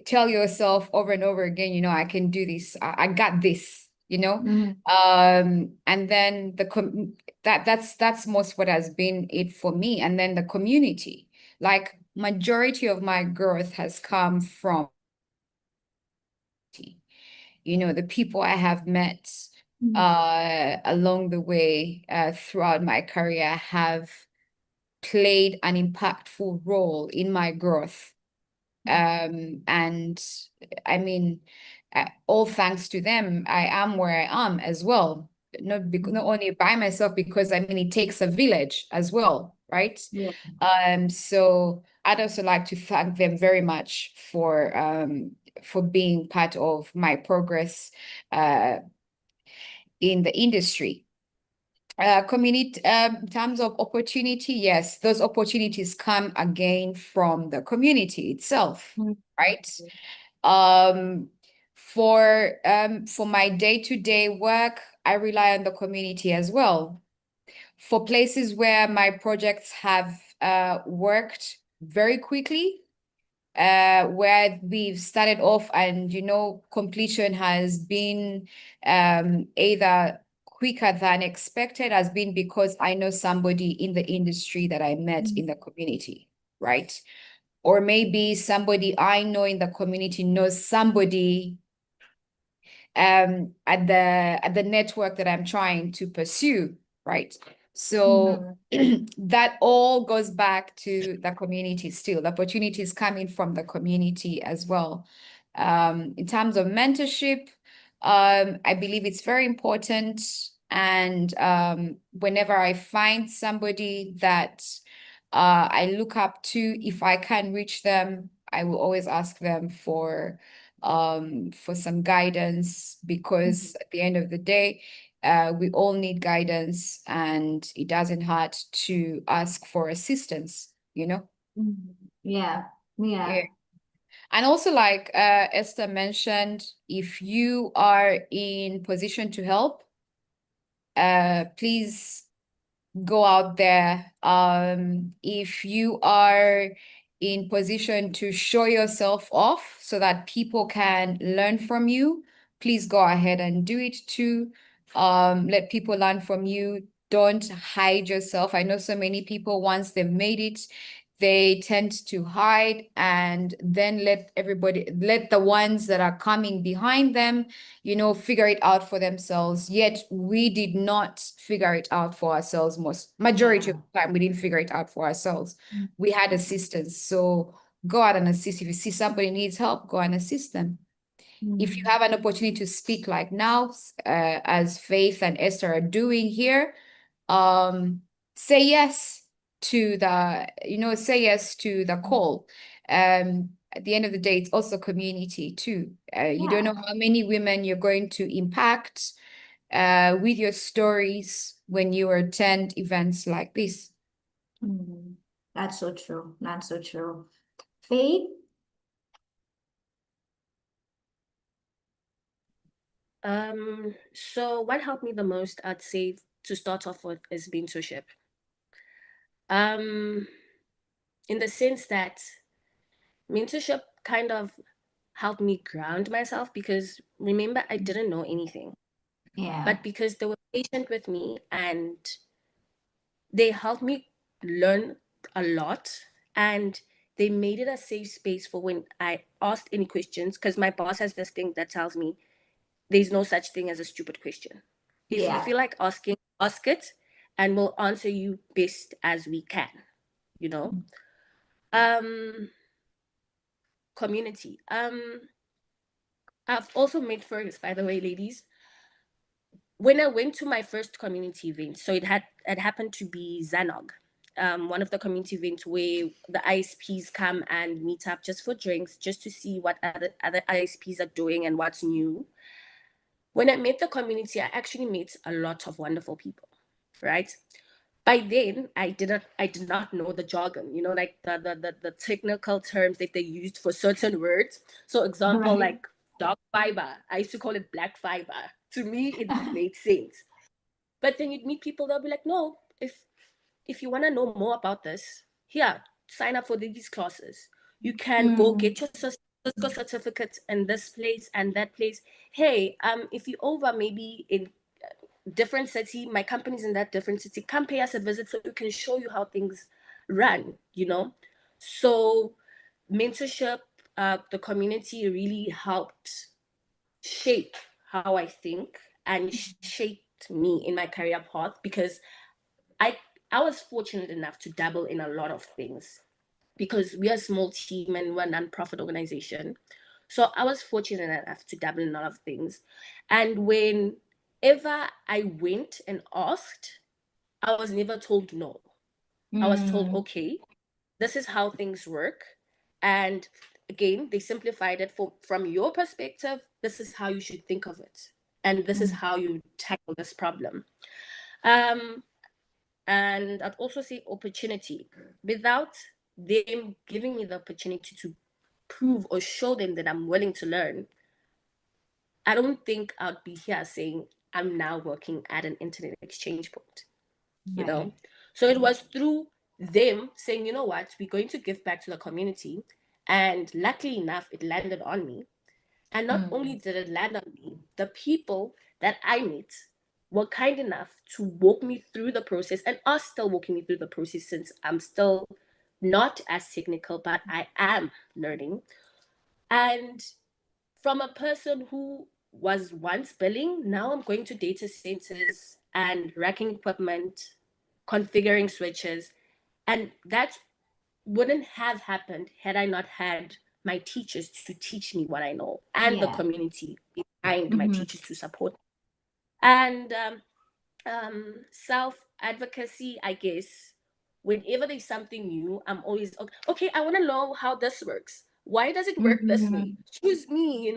tell yourself over and over again, I can do this. I got this, and then that's most what has been it for me. And then the community, like majority of my growth has come from the people I have met along the way throughout my career have played an impactful role in my growth. And I mean, all thanks to them, I am where I am as well. Not only by myself, because it takes a village as well, right? So I'd also like to thank them very much for being part of my progress in the industry. Community, in terms of opportunity, yes, those opportunities come again from the community itself, right? For my day-to-day work, I rely on the community as well. For places where my projects have worked very quickly, where we've started off and completion has been either quicker than expected, has been because I know somebody in the industry that I met in the community, right? Or maybe somebody I know in the community knows somebody at the network that I'm trying to pursue, right? So that all goes back to the community still. The opportunities coming from the community as well. In terms of mentorship, I believe it's very important. And whenever I find somebody that I look up to, if I can reach them, I will always ask them for some guidance, because at the end of the day, we all need guidance, and it doesn't hurt to ask for assistance, Yeah. And also, like Esther mentioned, if you are in position to help, please go out there. If you are in position to show yourself off so that people can learn from you, please go ahead and do it too. Let people learn from you. Don't hide yourself. I know so many people, once they've made it, they tend to hide and then let the ones that are coming behind them, figure it out for themselves. Yet we did not figure it out for ourselves. Majority of the time, we didn't figure it out for ourselves. We had assistance. So go out and assist. If you see somebody needs help, go and assist them. If you have an opportunity to speak like now, as Faith and Esther are doing here, say yes to the call. At the end of the day, it's also community too. You don't know how many women you're going to impact with your stories when you attend events like this. That's so true. That's so true. Faith? So what helped me the most, I'd say, to start off with, is mentorship. In the sense that mentorship kind of helped me ground myself, because remember, I didn't know anything. Yeah. But because they were patient with me and they helped me learn a lot, and they made it a safe space for when I asked any questions, because my boss has this thing that tells me there's no such thing as a stupid question. If you feel like asking, ask it, and we'll answer you best as we can, Community. I've also made friends, by the way, ladies. When I went to my first community event, so it happened to be Zanog, one of the community events where the ISPs come and meet up just for drinks, just to see what other ISPs are doing and what's new. When I met the community, I actually met a lot of wonderful people, right? By then, I did not know the jargon, like the technical terms that they used for certain words. So example, like dark fiber, I used to call it black fiber. To me, it made sense. But then you'd meet people, they'll be like, no, if you want to know more about this, here, sign up for these classes. You can go get your Cisco certificate in this place and that place. Hey, if you're over maybe in different city, my company's in that different city, come pay us a visit so we can show you how things run, So mentorship, the community really helped shape how I think and shaped me in my career path, because I was fortunate enough to dabble in a lot of things, because we are a small team and we're a non-profit organization. So I was fortunate enough to dabble in a lot of things. And whenever I went and asked, I was never told no. I was told, okay, this is how things work. And again, they simplified it from your perspective. This is how you should think of it. And this is how you tackle this problem. And I'd also say opportunity. Without them giving me the opportunity to prove or show them that I'm willing to learn, I don't think I'd be here saying I'm now working at an internet exchange point, So it was through them saying, you know what, we're going to give back to the community. And luckily enough, it landed on me. And not only did it land on me, the people that I met were kind enough to walk me through the process, and are still walking me through the process, since I'm still not as technical, but I am learning. And from a person who was once billing, now I'm going to data centers and racking equipment, configuring switches. And that wouldn't have happened had I not had my teachers to teach me what I know, and the community behind my teachers to support. And self-advocacy, I guess, whenever there's something new, I'm always, okay, I want to know how this works. Why does it work this way? Choose me,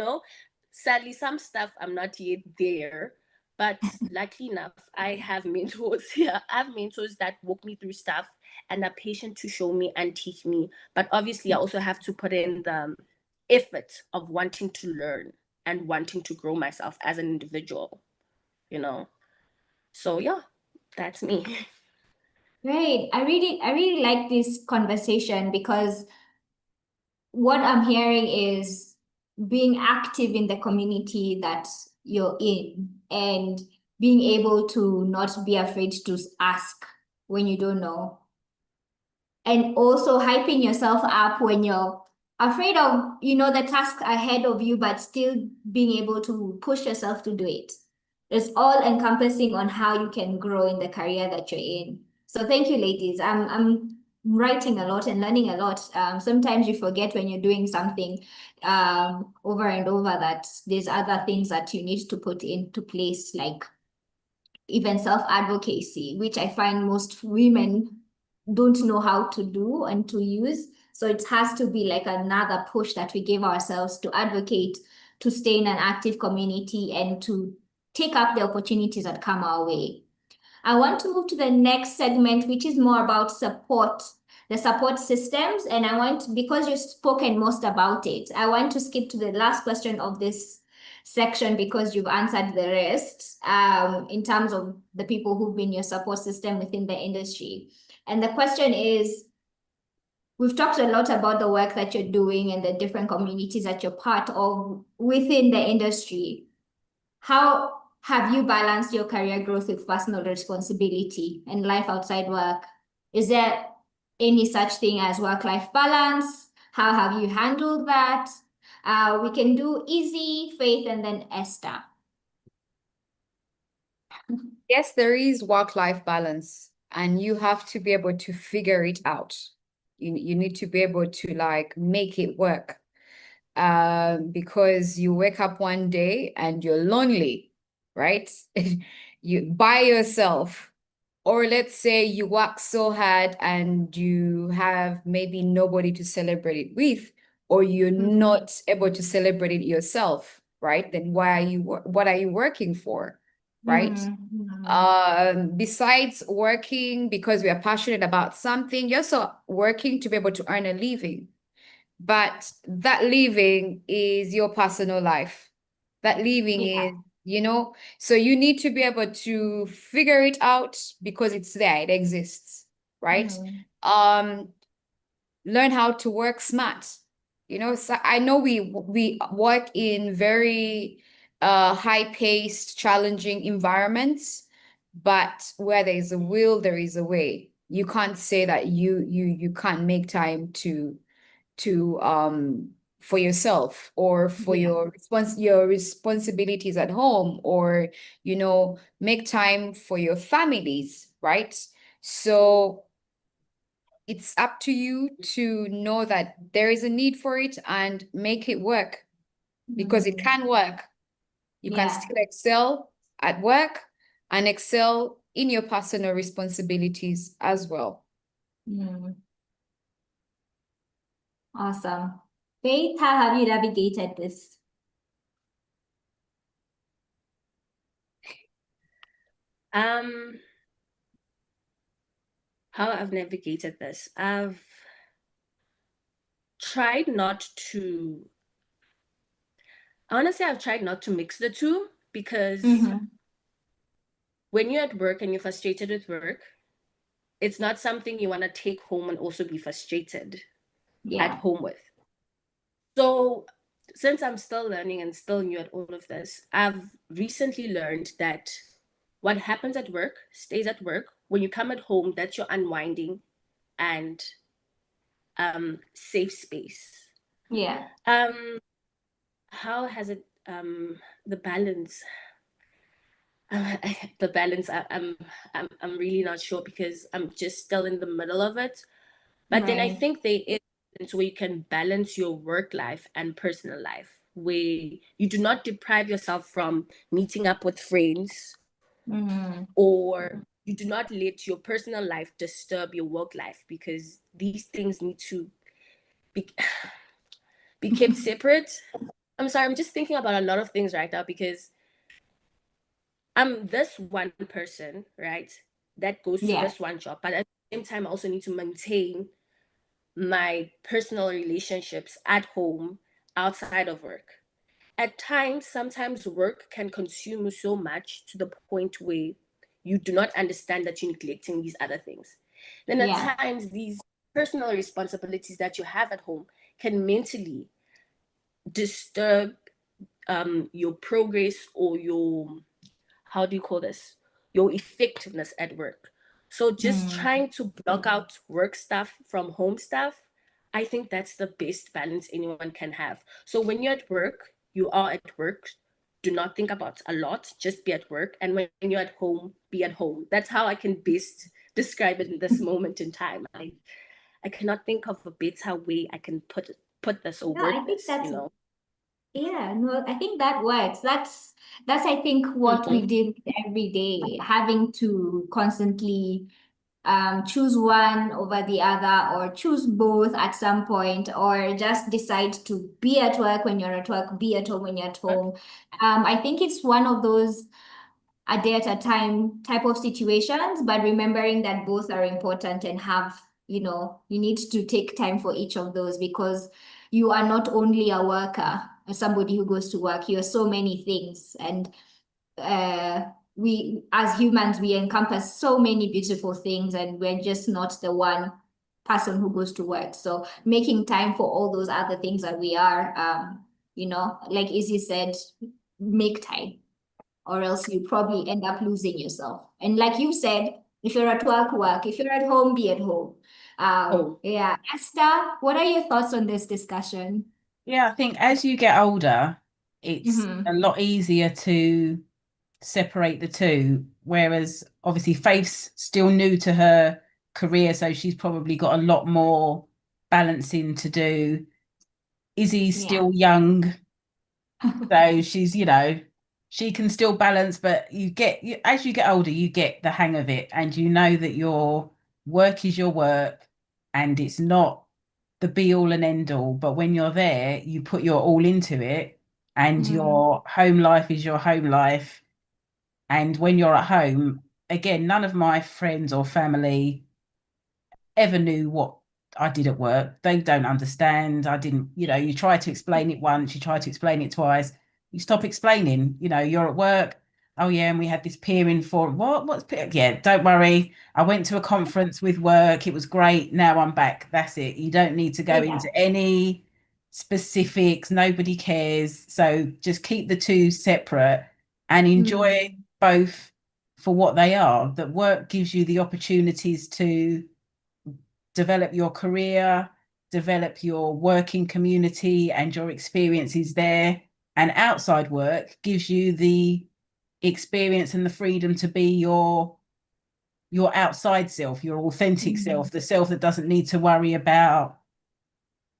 Sadly, some stuff I'm not yet there, but luckily enough, I have mentors here. I have mentors that walk me through stuff and are patient to show me and teach me. But obviously, I also have to put in effort of wanting to learn and wanting to grow myself as an individual, you know. So yeah, that's me. Great. I really like this conversation because what I'm hearing is being active in the community that you're in and being able to not be afraid to ask when you don't know. And also hyping yourself up when you're afraid of, the task ahead of you, but still being able to push yourself to do it. It's all encompassing on how you can grow in the career that you're in. So thank you, ladies. I'm writing a lot and learning a lot. Sometimes you forget when you're doing something over and over that there's other things that you need to put into place, like even self-advocacy, which I find most women don't know how to do and to use. So it has to be like another push that we give ourselves to advocate, to stay in an active community, and to take up the opportunities that come our way. I want to move to the next segment, which is more about support, the support systems. And because you've spoken most about it, I want to skip to the last question of this section because you've answered the rest in terms of the people who've been your support system within the industry. And the question is, we've talked a lot about the work that you're doing and the different communities that you're part of within the industry. How have you balanced your career growth with personal responsibility and life outside work? Is there any such thing as work-life balance? How have you handled that? We can do Easy, Faith, and then Esther. Yes, there is work-life balance, and you have to be able to figure it out. You need to be able to like make it work. Because you wake up one day and you're lonely, right? You by yourself. Or let's say you work so hard and you have maybe nobody to celebrate it with, or you're not able to celebrate it yourself, right? Then what are you working for, right? Besides working because we are passionate about something, you're also working to be able to earn a living. But that living is your personal life. That living is, so you need to be able to figure it out because it's there, it exists, right? Learn how to work smart. So I know we work in very high-paced, challenging environments, but where there is a will, there is a way. You can't say that you can't make time to for yourself or for your responsibilities at home, or make time for your families, right? So it's up to you to know that there is a need for it and make it work, because it can work. You can still excel at work and excel in your personal responsibilities as well. Awesome. Faith, how have you navigated this? How I've navigated this. I've tried not to, honestly, I've tried not to mix the two, because when you're at work and you're frustrated with work, it's not something you want to take home and also be frustrated at home with. So since I'm still learning and still new at all of this, I've recently learned that what happens at work stays at work. When you come at home, that's your unwinding and safe space. How has it the balance? The balance, I'm really not sure, because I'm just still in the middle of it. But then I think there is where you can balance your work life and personal life, where you do not deprive yourself from meeting up with friends, or you do not let your personal life disturb your work life, because these things need to be kept separate. I'm sorry, I'm just thinking about a lot of things right now, because I'm this one person, right, that goes to this one job, but at the same time, I also need to maintain my personal relationships at home, outside of work. At times, sometimes work can consume you so much to the point where you do not understand that you're neglecting these other things. Then at Yeah. times, these personal responsibilities that you have at home can mentally disturb your progress or your, how do you call this, your effectiveness at work. So just trying to block out work stuff from home stuff, I think that's the best balance anyone can have. So when you're at work, you are at work. Do not think about a lot, just be at work. And when you're at home, be at home. That's how I can best describe it in this moment in time. I cannot think of a better way I can put this or Yeah, word I think this, that's, you know. yeah, no, I think that works. That's I think what we did every day, having to constantly choose one over the other or choose both at some point, or just decide to be at work when you're at work, be at home when you're at home. I think it's one of those a day at a time type of situations, but remembering that both are important and have, you need to take time for each of those, because you are not only a worker, somebody who goes to work, you're so many things. And we as humans, we encompass so many beautiful things, and we're just not the one person who goes to work. So making time for all those other things that we are, like Izzy said, make time, or else you probably end up losing yourself. And like you said, if you're at work, work. If you're at home, be at home. Yeah. Esther, what are your thoughts on this discussion? Yeah, I think as you get older, it's a lot easier to separate the two. Whereas obviously Faith's still new to her career, so she's probably got a lot more balancing to do. Izzy's still young, so she's, she can still balance, but as you get older, you get the hang of it, and you know that your work is your work and it's not the be all and end all. But when you're there, you put your all into it, and your home life is your home life. And when you're at home, again, none of my friends or family ever knew what I did at work. They don't understand. I didn't, you try to explain it once, you try to explain it twice, you stop explaining, you're at work. Oh yeah, and we had this peering for what's peer? Yeah, don't worry. I went to a conference with work. It was great. Now I'm back. That's it. You don't need to go into any specifics. Nobody cares. So just keep the two separate and enjoy both for what they are. That work gives you the opportunities to develop your career, develop your working community and your experiences there. And outside work gives you the experience and the freedom to be your outside self, your authentic self, the self that doesn't need to worry about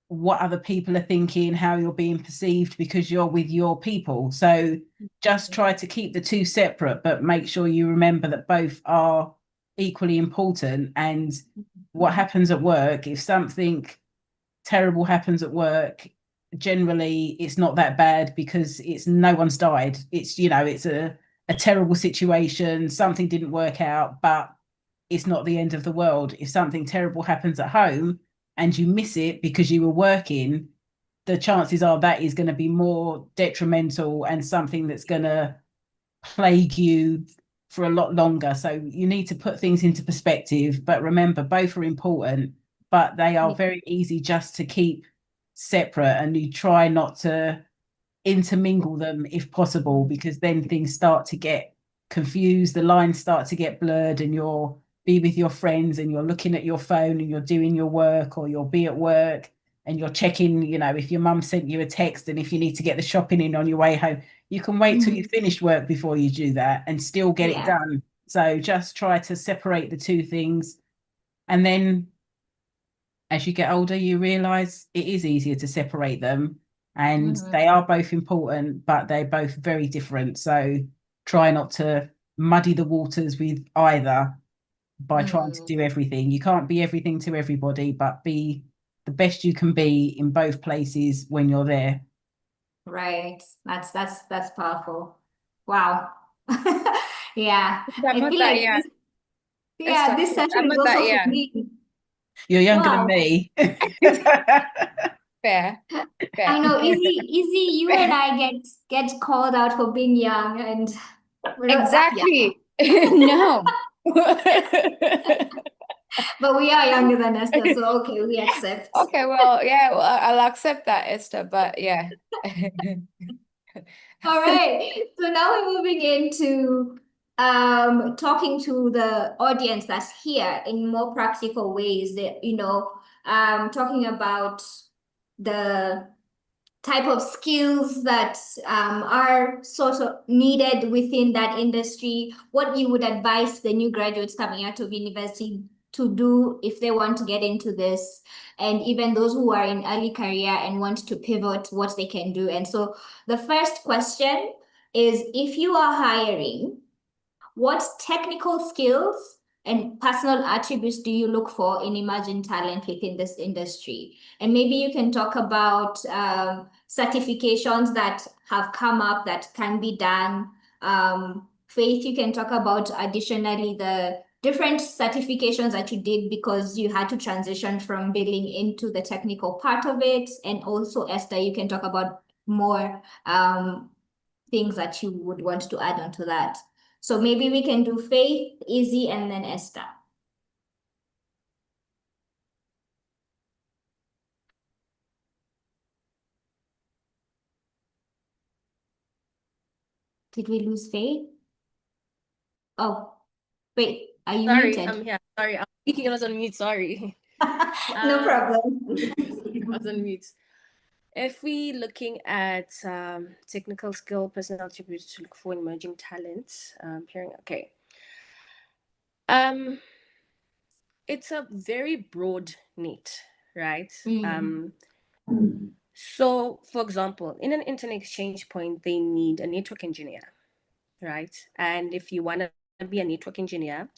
what other people are thinking, how you're being perceived, because you're with your people. So just try to keep the two separate, but make sure you remember that both are equally important. And what happens at work, if something terrible happens at work, generally it's not that bad, because it's no one's died. It's, it's a terrible situation, something didn't work out, but it's not the end of the world. If something terrible happens at home and you miss it because you were working, the chances are that is going to be more detrimental and something that's going to plague you for a lot longer. So you need to put things into perspective, but remember, both are important, but they are very easy just to keep separate, and you try not to intermingle them if possible, because then things start to get confused, the lines start to get blurred, and you'll be with your friends and you're looking at your phone and you're doing your work, or you'll be at work and you're checking, if your mum sent you a text, and if you need to get the shopping in on your way home, you can wait till you finish work before you do that and still get it done. So just try to separate the two things. And then as you get older, you realize it is easier to separate them, and they are both important, but they're both very different. So try not to muddy the waters with either by trying to do everything. You can't be everything to everybody, but be the best you can be in both places when you're there. Right. That's powerful. Wow. Yeah. I'm I not feel that like young. this, this I'm session is not that also for young. me. You're younger than Wow. me. Fair. I know, Izzy, you and I get called out for being young, and we're not that young, Exactly. No. but we are younger than Esther, so okay, we accept. Okay, well, yeah, well, I'll accept that, Esther, but yeah. All right. So now we're moving into talking to the audience that's here in more practical ways that, talking about the type of skills that are sort of needed within that industry, what you would advise the new graduates coming out of university to do if they want to get into this, and even those who are in early career and want to pivot, what they can do. And so the first question is, if you are hiring, what technical skills and personal attributes do you look for in emerging talent within this industry? And maybe you can talk about certifications that have come up that can be done. Faith, you can talk about additionally the different certifications that you did because you had to transition from billing into the technical part of it. And also, Esther, you can talk about more things that you would want to add on to that. So maybe we can do Faith, Izzy, and then Esther. Did we lose Faith? Oh, wait, are you Sorry, muted? I'm here. Sorry, I'm speaking. I was on mute. Sorry. No problem. I was on mute. If we looking at technical skill, personal attributes to look for in emerging talents, hearing okay. It's a very broad net, right? So for example, in an internet exchange point, they need a network engineer, right? And if you want to be a network engineer,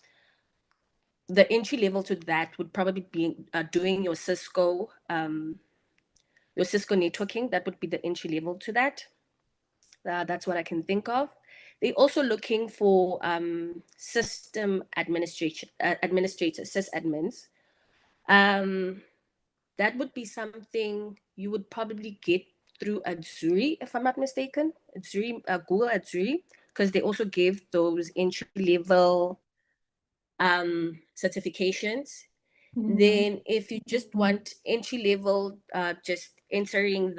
the entry level to that would probably be doing your Cisco networking. That would be the entry level to that. That's what I can think of. They're also looking for system administrators, sysadmins. That would be something you would probably get through Azuri, if I'm not mistaken. Azuri, Google Azuri, because they also give those entry level certifications. Then if you just want entry level, just entering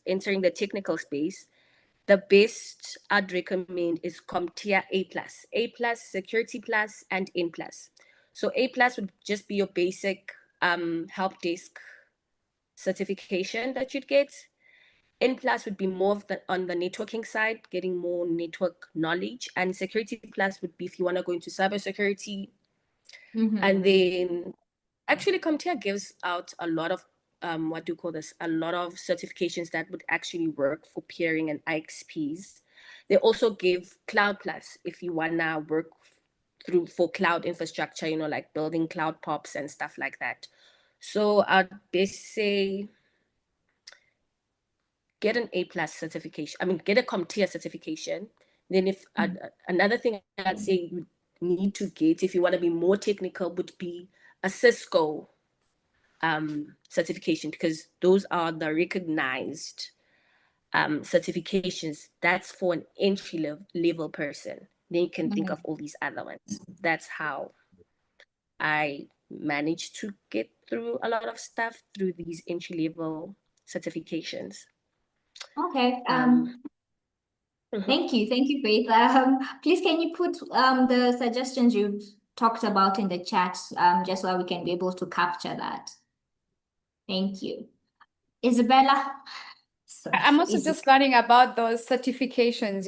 entering the technical space, the best I'd recommend is CompTIA A+, Security Plus, and N+. So A+ would just be your basic help desk certification that you'd get. N+ would be more of on the networking side, getting more network knowledge, and Security Plus would be if you want to go into cybersecurity. And then actually CompTIA gives out a lot of a lot of certifications that would actually work for peering and IXPs. They also give Cloud Plus if you want to work for cloud infrastructure, like building cloud pops and stuff like that. So I'd best say get an A+ certification. I mean, get a CompTIA certification. Then if another thing I'd say you need to get if you want to be more technical would be a Cisco certification, because those are the recognized certifications. That's for an entry level person. Then you can think of all these other ones. That's how I managed to get through a lot of stuff through these entry level certifications. Okay. Thank you, Faith. Please, can you put the suggestions you've talked about in the chat, just so we can be able to capture that. Thank you, Isabella. I'm also just learning about those certifications,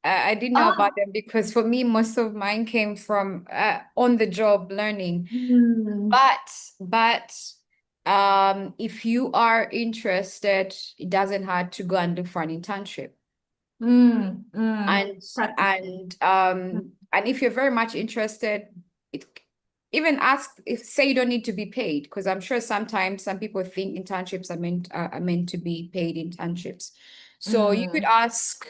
I didn't know about them because for me, most of mine came from on-the-job learning. But if you are interested, it doesn't hurt to go and look for an internship. And if you're very much interested, even ask if, say, you don't need to be paid, because I'm sure sometimes some people think internships are meant to be paid internships. So you could ask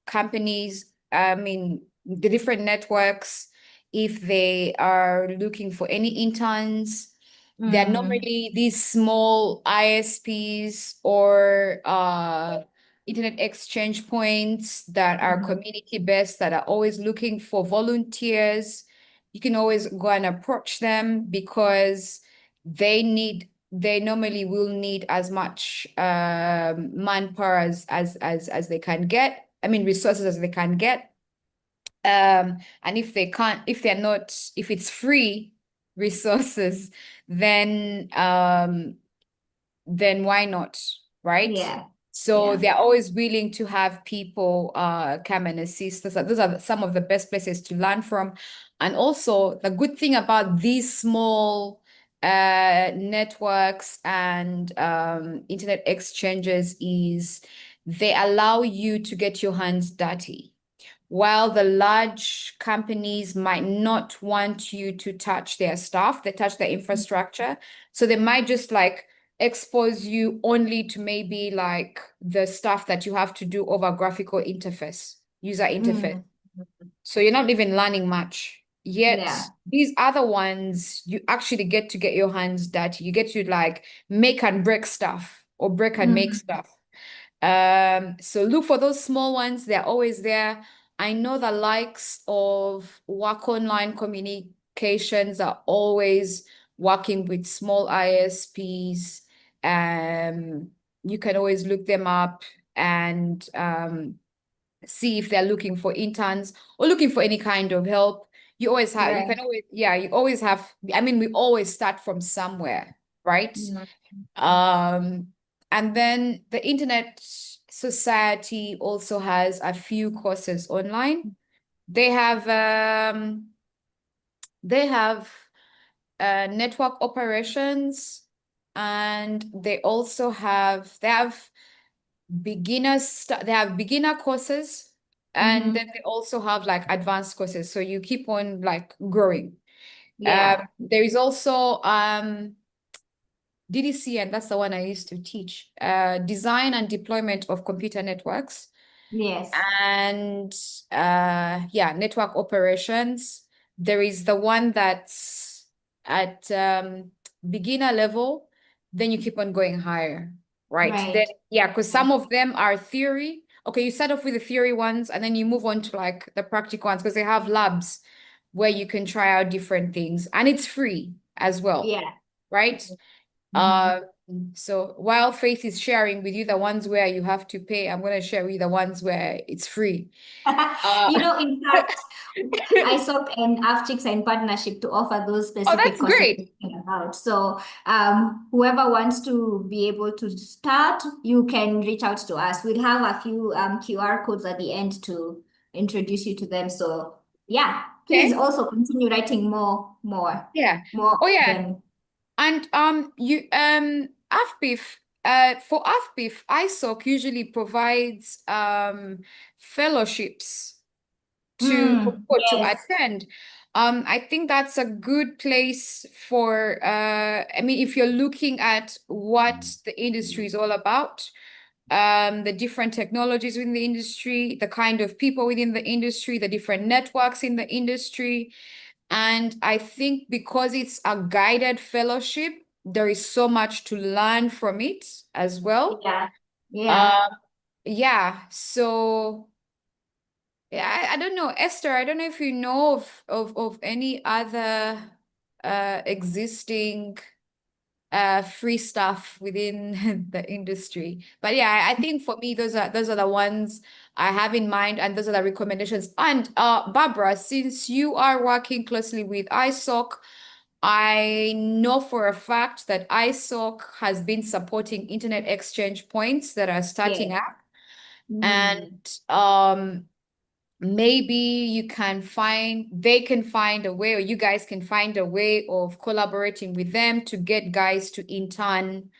companies, the different networks, if they are looking for any interns. They're normally these small ISPs or internet exchange points that are community-based, that are always looking for volunteers. You can always go and approach them because they normally will need as much manpower as they can get. I mean, resources as they can get. And if it's free resources, then why not, right? Yeah. So Yeah. they're always willing to have people come and assist. Those are some of the best places to learn from. And also the good thing about these small networks and internet exchanges is they allow you to get your hands dirty. While the large companies might not want you to touch their stuff, they touch their infrastructure. So they might just like expose you only to maybe like the stuff that you have to do over graphical interface, user interface. So you're not even learning much. Yet Yeah. these other ones, you actually get to get your hands dirty. You get to like make and break stuff or break and make stuff. So look for those small ones. They're always there. I know the likes of Work Online Communications are always working with small ISPs. You can always look them up and see if they're looking for interns or looking for any kind of help. You always have, you can always, yeah, you always have, I mean, we always start from somewhere, right? And then the Internet Society also has a few courses online. They have network operations, and they have beginner courses, and then they also have like advanced courses. So you keep on like growing. Yeah. There is also DDC, and that's the one I used to teach, design and deployment of computer networks. Yes. And network operations. There is the one that's at beginner level, then you keep on going higher, right? Then, because some of them are theory. Okay, you start off with the theory ones, and then you move on to like the practical ones because they have labs where you can try out different things, and it's free as well. Yeah. Right? So while Faith is sharing with you the ones where you have to pay, I'm going to share with you the ones where it's free. In fact, ISOC and AFCHICS are in partnership to offer those specific that's courses great. we're talking about. So whoever wants to be able to start, you can reach out to us. We'll have a few QR codes at the end to introduce you to them. So yeah, please also continue writing more. Yeah. More Oh yeah. them. And AFBIF, for AFBIF, ISOC usually provides fellowships for people to attend. I think that's a good place for I mean, if you're looking at what the industry is all about, the different technologies within the industry, the kind of people within the industry, the different networks in the industry. And I think because it's a guided fellowship, there is so much to learn from it as well. So I don't know, Esther, I don't know if you know of any other existing free stuff within the industry. But yeah, I think for me, those are the ones I have in mind, and those are the recommendations. And Barbara, since you are working closely with ISOC, I know for a fact that ISOC has been supporting internet exchange points that are starting up. And maybe they can find a way, or you guys can find a way of collaborating with them to get guys to intern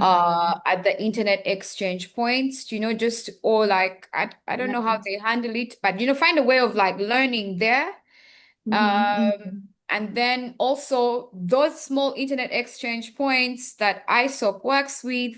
at the internet exchange points, or like, I don't know how they handle it, but find a way of like learning there. And then also those small internet exchange points that ISOC works with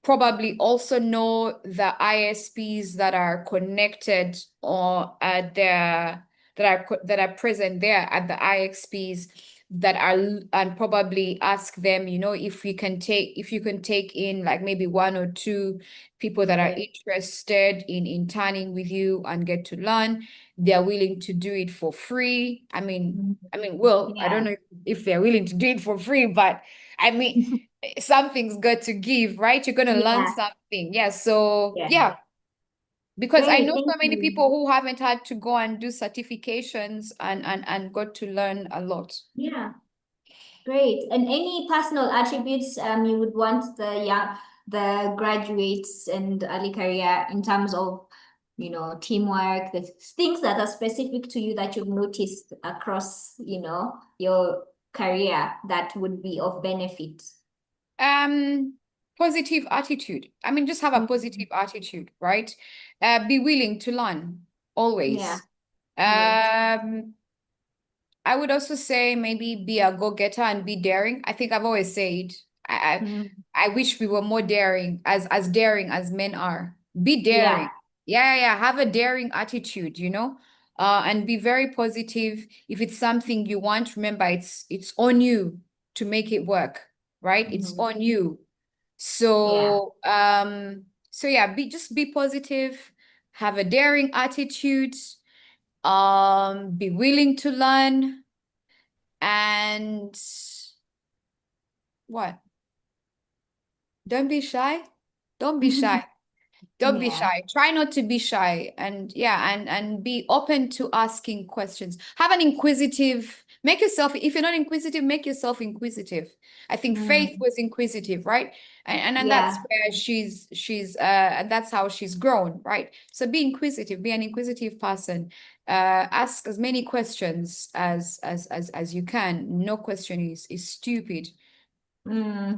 probably also know the ISPs that are connected or that are present there at the IXPs. that are, and probably ask them, you know, if you can take in like maybe one or two people that are interested in turning with you and get to learn. They're willing to do it for free. I mean, well, I don't know if they're willing to do it for free, but I mean, something's got to give, right? You're going to learn something. Yeah. So yeah. Because I Great, know thank so many you. people who haven't had to go and do certifications and got to learn a lot. Yeah, great. And any personal attributes you would want the graduates and early career in terms of, you know, teamwork, the things that are specific to you that you've noticed across, you know, your career that would be of benefit? Positive attitude. I mean, just have a positive attitude, right? Be willing to learn always. Yeah. I would also say maybe be a go-getter and be daring. I think I've always said I wish we were more daring, as daring as men are. Be daring. Yeah. Have a daring attitude, you know, and be very positive. If it's something you want, remember it's on you to make it work, right? It's on you. So just be positive, have a daring attitude, be willing to learn, and what? Don't be shy. Don't be shy. Don't be shy. Try not to be shy, and be open to asking questions. Have an inquisitive, make yourself, if you're not inquisitive, make yourself inquisitive. I think Faith was inquisitive, right? And that's where she's and that's how she's grown, right? So be inquisitive, be an inquisitive person. Ask as many questions as you can. No question is stupid. Yeah,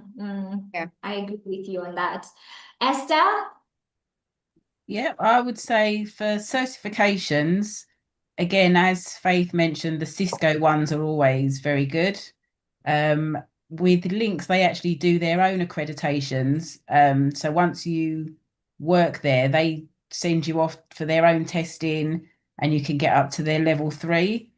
I agree with you on that. Esther? Yeah, I would say for certifications, again, as Faith mentioned, the Cisco ones are always very good. With links, they actually do their own accreditations. So once you work there, they send you off for their own testing and you can get up to their level 3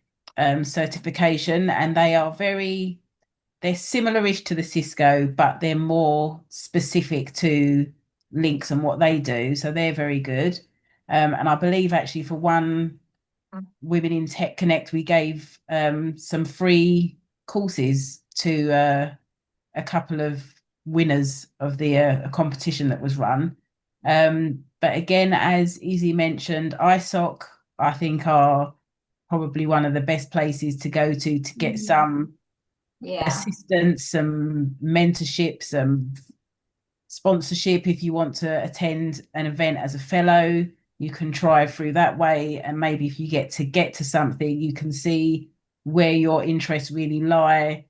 certification. And they're similar-ish to the Cisco, but they're more specific to links and what they do. So they're very good. And I believe actually for one Women in Tech Connect, we gave some free courses to a couple of winners of the competition that was run. But again, as Izzy mentioned, ISOC, I think, are probably one of the best places to go to get some assistance, some mentorship, some sponsorship. If you want to attend an event as a fellow, you can try through that way, and maybe if you get to something, you can see where your interests really lie,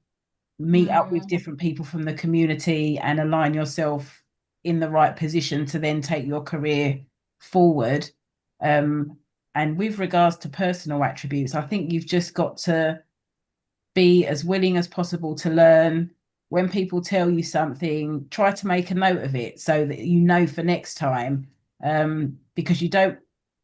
meet up with different people from the community and align yourself in the right position to then take your career forward. And with regards to personal attributes, I think you've just got to be as willing as possible to learn. When people tell you something, try to make a note of it so that you know for next time, because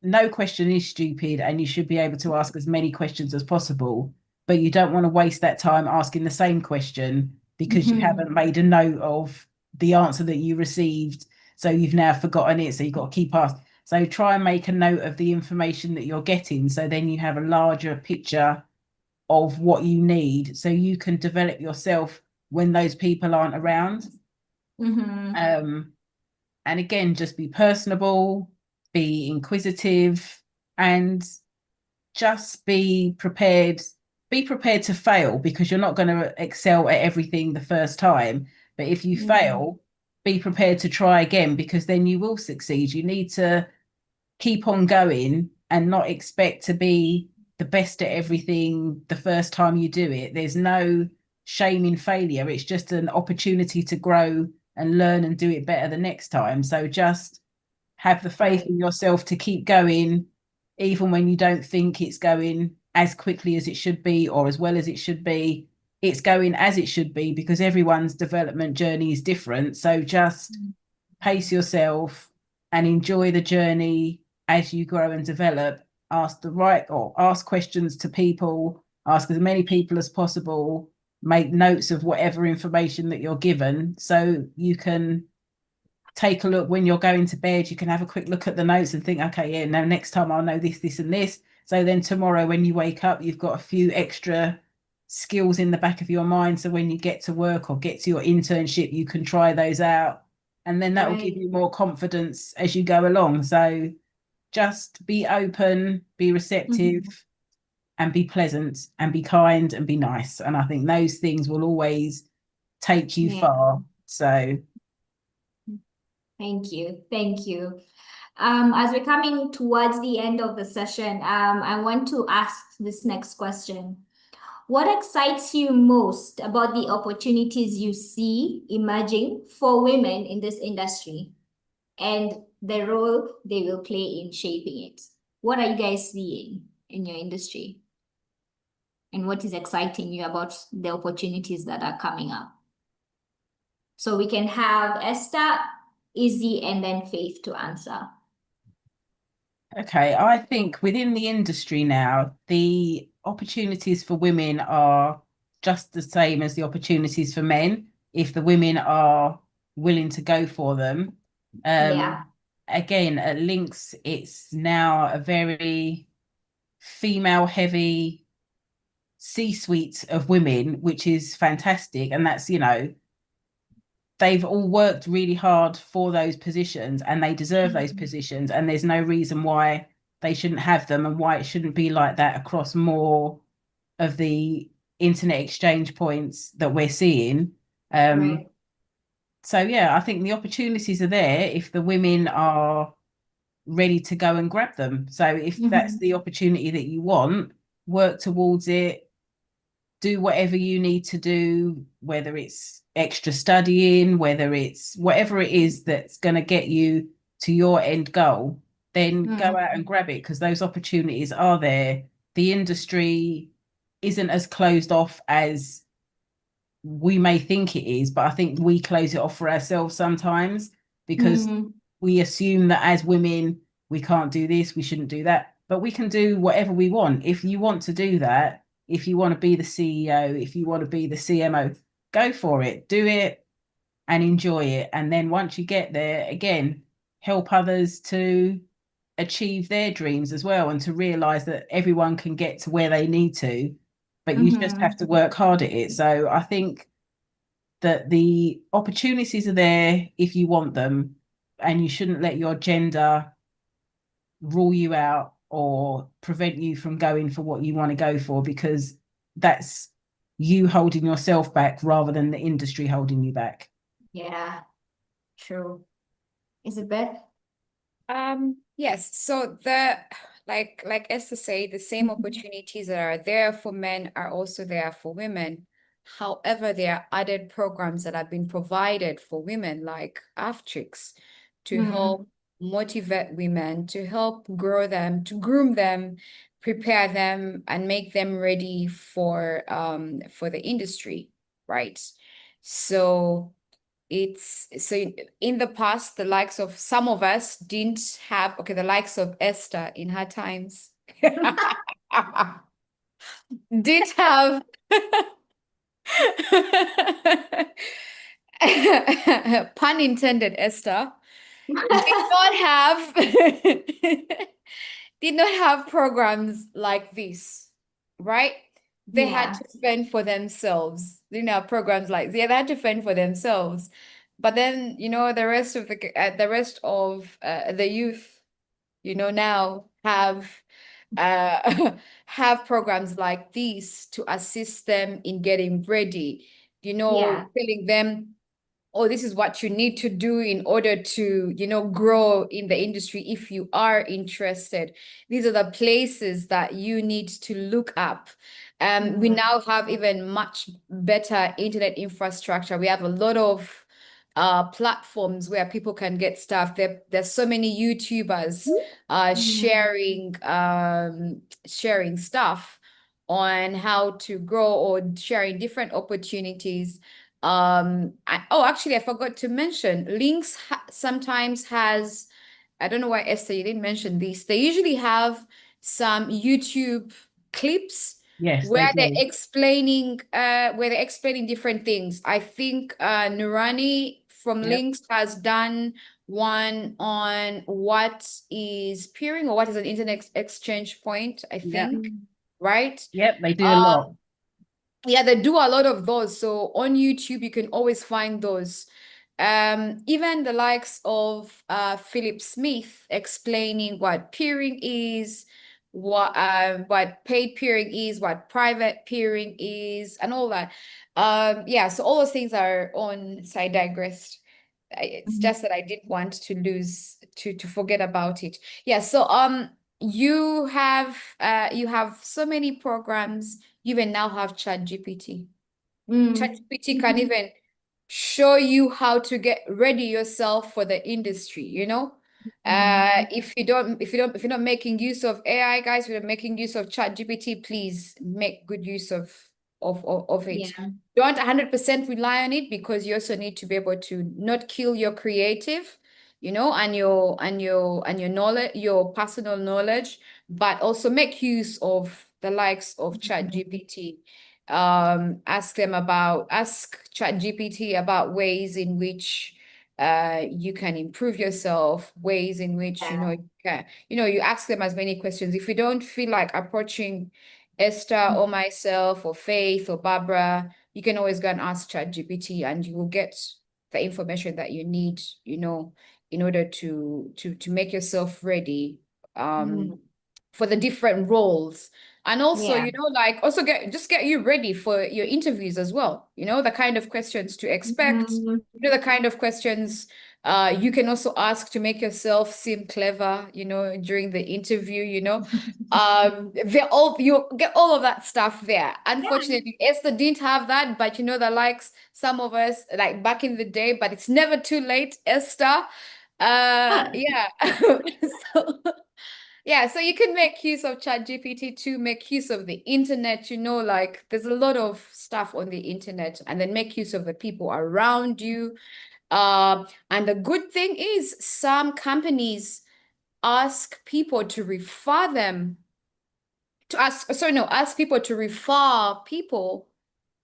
no question is stupid and you should be able to ask as many questions as possible, but you don't want to waste that time asking the same question because you haven't made a note of the answer that you received. So you've now forgotten it. So you've got to keep asking. So try and make a note of the information that you're getting. So then you have a larger picture of what you need so you can develop yourself when those people aren't around. And again, just be personable, be inquisitive, and just be prepared to fail, because you're not going to excel at everything the first time. But if you fail, be prepared to try again, because then you will succeed. You need to keep on going and not expect to be the best at everything the first time you do it. There's no shame in failure. It's just an opportunity to grow and learn and do it better the next time. So just have the faith in yourself to keep going, even when you don't think it's going as quickly as it should be or as well as it should be. It's going as it should be, because everyone's development journey is different. So just pace yourself and enjoy the journey as you grow and develop. Ask questions to people, ask as many people as possible, make notes of whatever information that you're given, so you can take a look when you're going to bed. You can have a quick look at the notes and think, okay, yeah, no, next time I'll know this, this, and this. So then tomorrow when you wake up, you've got a few extra skills in the back of your mind. So when you get to work or get to your internship, you can try those out. And then that will give Right. you more confidence as you go along. So just be open, be receptive, and be pleasant, and be kind, and be nice. And I think those things will always take you Yeah. far. So Thank you. Thank you. As we're coming towards the end of the session, I want to ask this next question. What excites you most about the opportunities you see emerging for women in this industry and the role they will play in shaping it? What are you guys seeing in your industry? And what is exciting you about the opportunities that are coming up? So we can have Esther, Izzy, and then Faith to answer. okay, I think within the industry now, the opportunities for women are just the same as the opportunities for men, if the women are willing to go for them. Yeah. Again, at Links, it's now a very female-heavy C-suite of women, which is fantastic. And that's, they've all worked really hard for those positions and they deserve those positions, and there's no reason why they shouldn't have them and why it shouldn't be like that across more of the internet exchange points that we're seeing. Right. So yeah, I think the opportunities are there if the women are ready to go and grab them. So if that's the opportunity that you want, work towards it, do whatever you need to do, whether it's extra studying, whether it's whatever it is that's going to get you to your end goal, then go out and grab it, because those opportunities are there. The industry isn't as closed off as we may think it is, but I think we close it off for ourselves sometimes, because we assume that as women, we can't do this, we shouldn't do that, but we can do whatever we want. If you want to do that, if you want to be the CEO, if you want to be the CMO, go for it, do it and enjoy it. And then once you get there, again, help others to achieve their dreams as well, and to realize that everyone can get to where they need to, but you just have to work hard at it. So I think that the opportunities are there if you want them, and you shouldn't let your gender rule you out or prevent you from going for what you want to go for, because that's you holding yourself back rather than the industry holding you back. Yeah, true. Isabel? Yes, so the like Esther said, the same opportunities that are there for men are also there for women. However, there are added programs that have been provided for women, like AFTRIX, to help motivate women, to help grow them, to groom them, prepare them, and make them ready for the industry, right? So in the past, the likes of some of us didn't have, okay, the likes of Esther in her times didn't have pun intended, Esther did not have did not have programs like this, right? They had to fend for themselves. They didn't have programs like they had to fend for themselves. But then, the rest of the youth, now have programs like these to assist them in getting ready, telling them, oh, this is what you need to do in order to, grow in the industry if you are interested. These are the places that you need to look up. We now have even much better internet infrastructure. We have a lot of platforms where people can get stuff. There's so many YouTubers sharing stuff on how to grow, or sharing different opportunities. Actually, I forgot to mention, Links sometimes has, I don't know why, Esther, you didn't mention this. They usually have some YouTube clips Yes, where they they're do. explaining different things. I think Nurani from Yep. Links has done one on what is peering or what is an internet exchange point, I think, right? Yep, they do a lot. Yeah, they do a lot of those. So on YouTube, you can always find those. Even the likes of Philip Smith explaining what peering is, what paid peering is, what private peering is, and all that. Yeah, so all those things are on Side Digressed. It's just that I didn't want to forget about it. Yeah, so you have so many programs. You even now have ChatGPT. ChatGPT can even show you how to get ready yourself for the industry, if you're not making use of AI, guys, if you're making use of ChatGPT, please make good use of it. Yeah. Don't 100% rely on it, because you also need to be able to not kill your creative, and your knowledge, your personal knowledge, but also make use of the likes of ChatGPT. Ask ChatGPT about ways in which you can improve yourself, ways in which you ask them as many questions. If you don't feel like approaching Esther or myself or Faith or Barbara, you can always go and ask ChatGPT, and you will get the information that you need, in order to make yourself ready for the different roles. And also, also get you ready for your interviews as well. The kind of questions to expect, the kind of questions you can also ask to make yourself seem clever, during the interview, you get all of that stuff there. Unfortunately, Esther didn't have that, but the likes some of us, like back in the day, but it's never too late, Esther. Yeah. So yeah, so you can make use of ChatGPT to make use of the internet, like there's a lot of stuff on the internet, and then make use of the people around you. And the good thing is some companies ask people to refer them ask people to refer people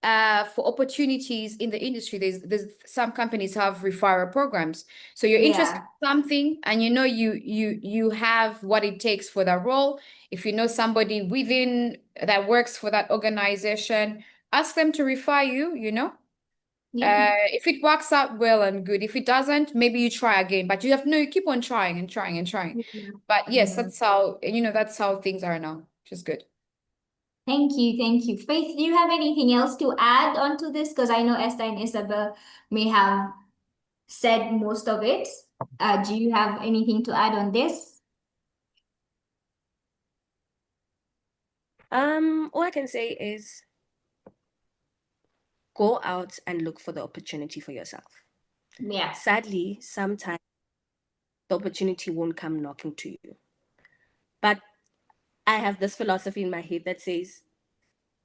for opportunities in the industry. There's some companies have referral programs. So you're interested in something, and you have what it takes for that role. If you know somebody within that works for that organization, ask them to refer you, if it works out well and good. If it doesn't, maybe you try again, but you keep on trying and trying and trying. But yes, that's how things are now, which is good. Thank you. Thank you. Faith, do you have anything else to add onto this? Because I know Esther and Isabel may have said most of it. Do you have anything to add on this? All I can say is go out and look for the opportunity for yourself. Yeah. Sadly, sometimes the opportunity won't come knocking to you. But I have this philosophy in my head that says,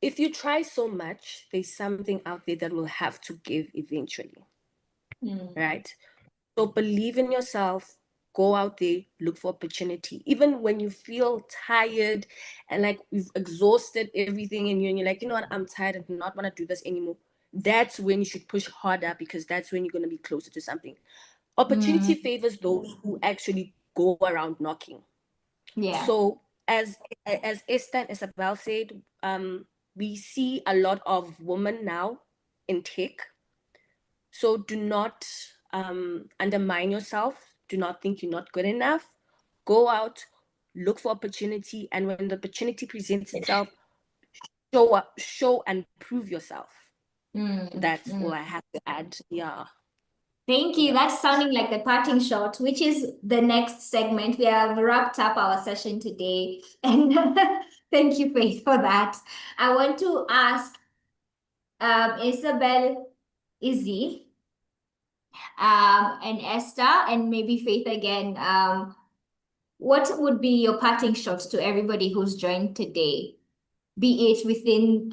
if you try so much, there's something out there that will have to give eventually. Right? So believe in yourself, go out there, look for opportunity. Even when you feel tired and like you've exhausted everything in you, and you're like, you know what, I'm tired, I do not want to do this anymore. That's when you should push harder, because that's when you're going to be closer to something. Opportunity favors those who actually go around knocking. Yeah. So as Esther and Isabel said, we see a lot of women now in tech. So do not undermine yourself. Do not think you're not good enough. Go out, look for opportunity, and when the opportunity presents itself, show and prove yourself. That's all I have to add. Yeah. Thank you. That's sounding like the parting shot, which is the next segment. We have wrapped up our session today. And thank you, Faith, for that. I want to ask Isabel, Izzy, and Esther, and maybe Faith again. What would be your parting shots to everybody who's joined today? Be it within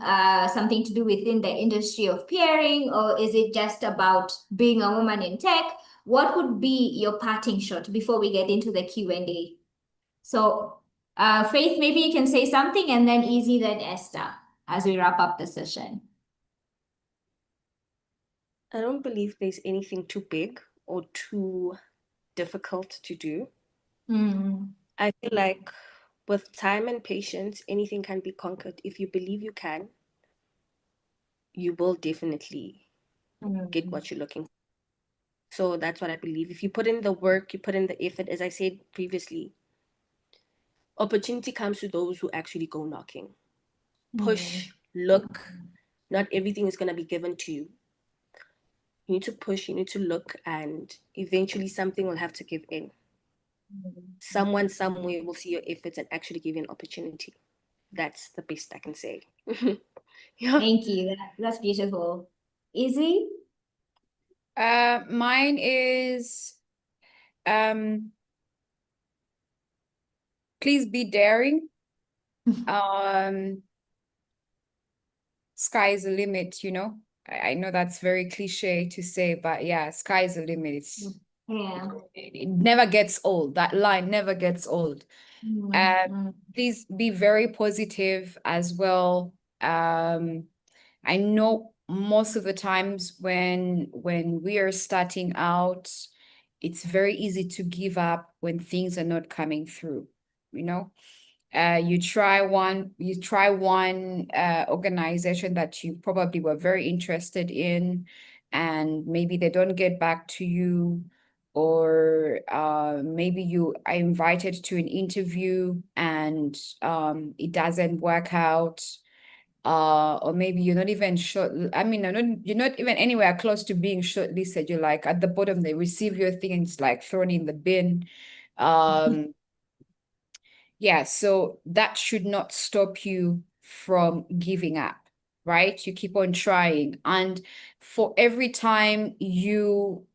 something to do within the industry of peering, or is it just about being a woman in tech? What would be your parting shot before we get into the Q&A? So, Faith, maybe you can say something, and then Izzy, then Esther. as we wrap up the session? I don't believe there's anything too big or too difficult to do. I feel like with time and patience, anything can be conquered. If you believe you can, you will definitely get what you're looking for. So that's what I believe. If you put in the work, you put in the effort, as I said previously, opportunity comes to those who actually go knocking. Push, look. Not everything is going to be given to you. You need to push, you need to look, and eventually something will have to give in. Someone somewhere will see your efforts and actually give you an opportunity. That's the best I can say. Yeah. Thank you. That's beautiful. Izzy? Mine is please be daring. Sky is the limit, you know. I know that's very cliche to say, but yeah, sky is the limit. It never gets old. That line never gets old. Please be very positive as well. I know most of the times when we are starting out, it's very easy to give up when things are not coming through, you know. You try one organization that you probably were very interested in, and maybe they don't get back to you, or maybe you are invited to an interview and it doesn't work out. Or maybe you're not even short. I mean, you're not even anywhere close to being shortlisted. You're like at the bottom. They receive your thing and it's like thrown in the bin. Yeah, so that should not stop you from giving up, right? You keep on trying. And for every time you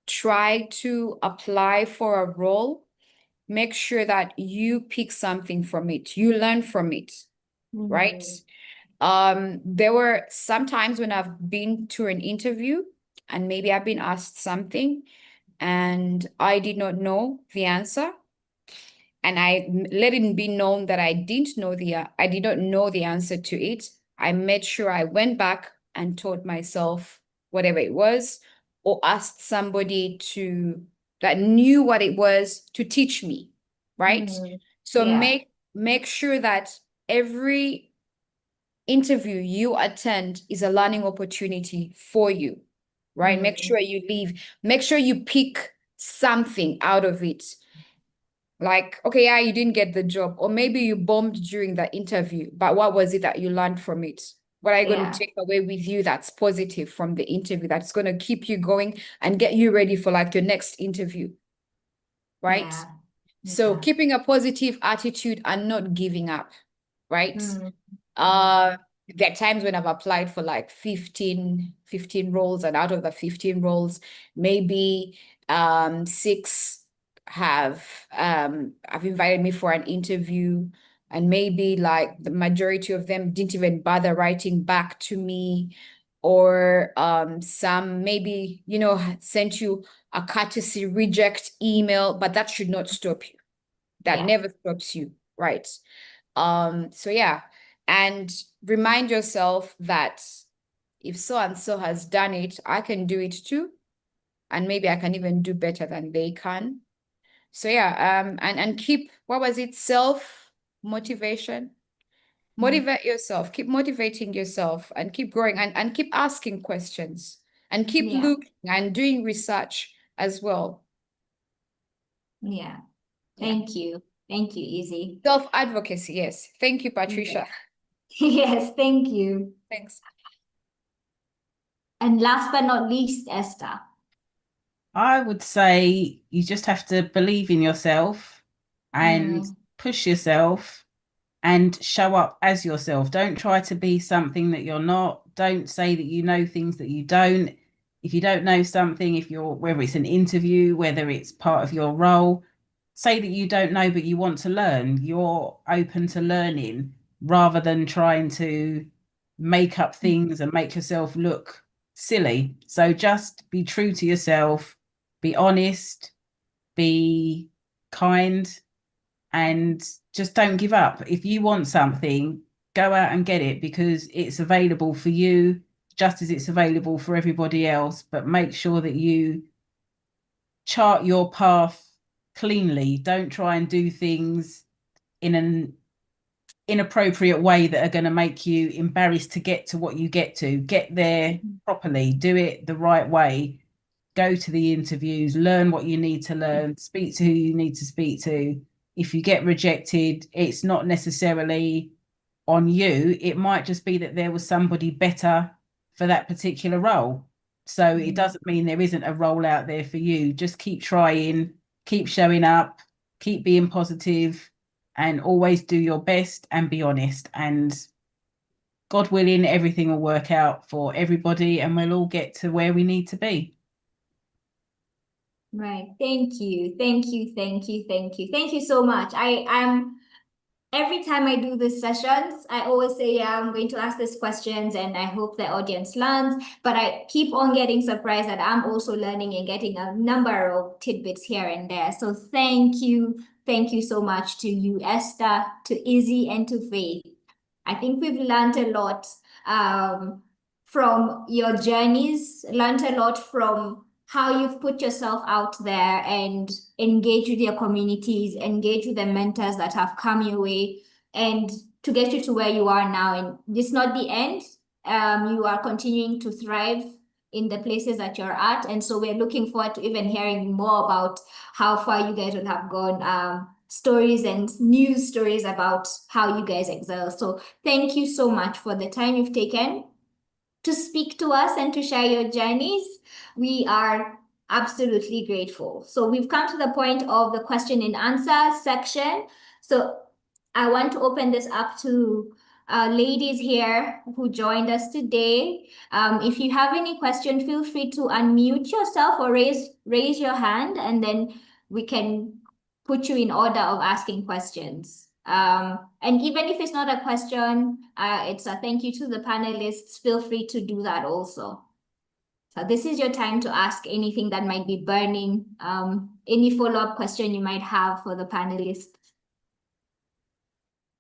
try to apply for a role, make sure that you pick something from it. You learn from it, right? There were some times when I've been to an interview and maybe I've been asked something and I did not know the answer. And I let it be known that I did not know the answer to it. I made sure I went back and taught myself whatever it was, or asked somebody that knew what it was to teach me, right? So make sure that every interview you attend is a learning opportunity for you, right? Make sure you leave. Make sure you pick something out of it. Like, okay, yeah, you didn't get the job, or maybe you bombed during the interview, but what was it that you learned from it? What are you going to take away with you that's positive from the interview, that's going to keep you going and get you ready for like your next interview, right? So keeping a positive attitude and not giving up, right? There are times when I've applied for like 15 roles, and out of the 15 roles, maybe 6 have invited me for an interview, and maybe like the majority of them didn't even bother writing back to me, or some maybe, you know, sent you a courtesy reject email, but that should not stop you. That never stops you, right? So yeah, and remind yourself that if so and so has done it, I can do it too, and maybe I can even do better than they can. So yeah, and keep, what was it, self-motivation? Motivate yourself, keep motivating yourself, and keep growing, and keep asking questions, and keep looking and doing research as well. Thank you. Thank you, Izzy. Self-advocacy, yes. Thank you, Patricia. Yes, thank you. Thanks. And last but not least, Esther. I would say you just have to believe in yourself and push yourself and show up as yourself. Don't try to be something that you're not. Don't say that you know things that you don't. If you don't know something, whether it's an interview, whether it's part of your role, say that you don't know, but you want to learn. You're open to learning rather than trying to make up things and make yourself look silly. So just be true to yourself, be honest, be kind, and just don't give up. If you want something, go out and get it, because it's available for you just as it's available for everybody else. But make sure that you chart your path cleanly. Don't try and do things in an inappropriate way that are going to make you embarrassed to get to what you get to. Get there properly, do it the right way, go to the interviews, learn what you need to learn, speak to who you need to speak to. If you get rejected, it's not necessarily on you. It might just be that there was somebody better for that particular role. So it doesn't mean there isn't a role out there for you. Just keep trying, keep showing up, keep being positive, and always do your best and be honest. And God willing, everything will work out for everybody and we'll all get to where we need to be. Right. Thank you. Thank you. Thank you. Thank you. Thank you so much. I'm every time I do these sessions, I always say, yeah, I'm going to ask these questions and I hope the audience learns, but I keep on getting surprised that I'm also learning and getting a number of tidbits here and there. So thank you. Thank you so much to you, Esther, to Izzy, and to Faith. I think we've learned a lot from your journeys, learned a lot from how you've put yourself out there and engage with your communities, engage with the mentors that have come your way, and to get you to where you are now. And this is not the end. You are continuing to thrive in the places that you're at. And so we're looking forward to even hearing more about how far you guys will have gone, stories and news stories about how you guys excel. So thank you so much for the time you've taken to speak to us and to share your journeys. We are absolutely grateful. So we've come to the point of the question and answer section. So I want to open this up to ladies here who joined us today. If you have any question, feel free to unmute yourself or raise your hand, and then we can put you in order of asking questions. And even if it's not a question, it's a thank you to the panelists, feel free to do that also. So this is your time to ask anything that might be burning, any follow-up question you might have for the panelists.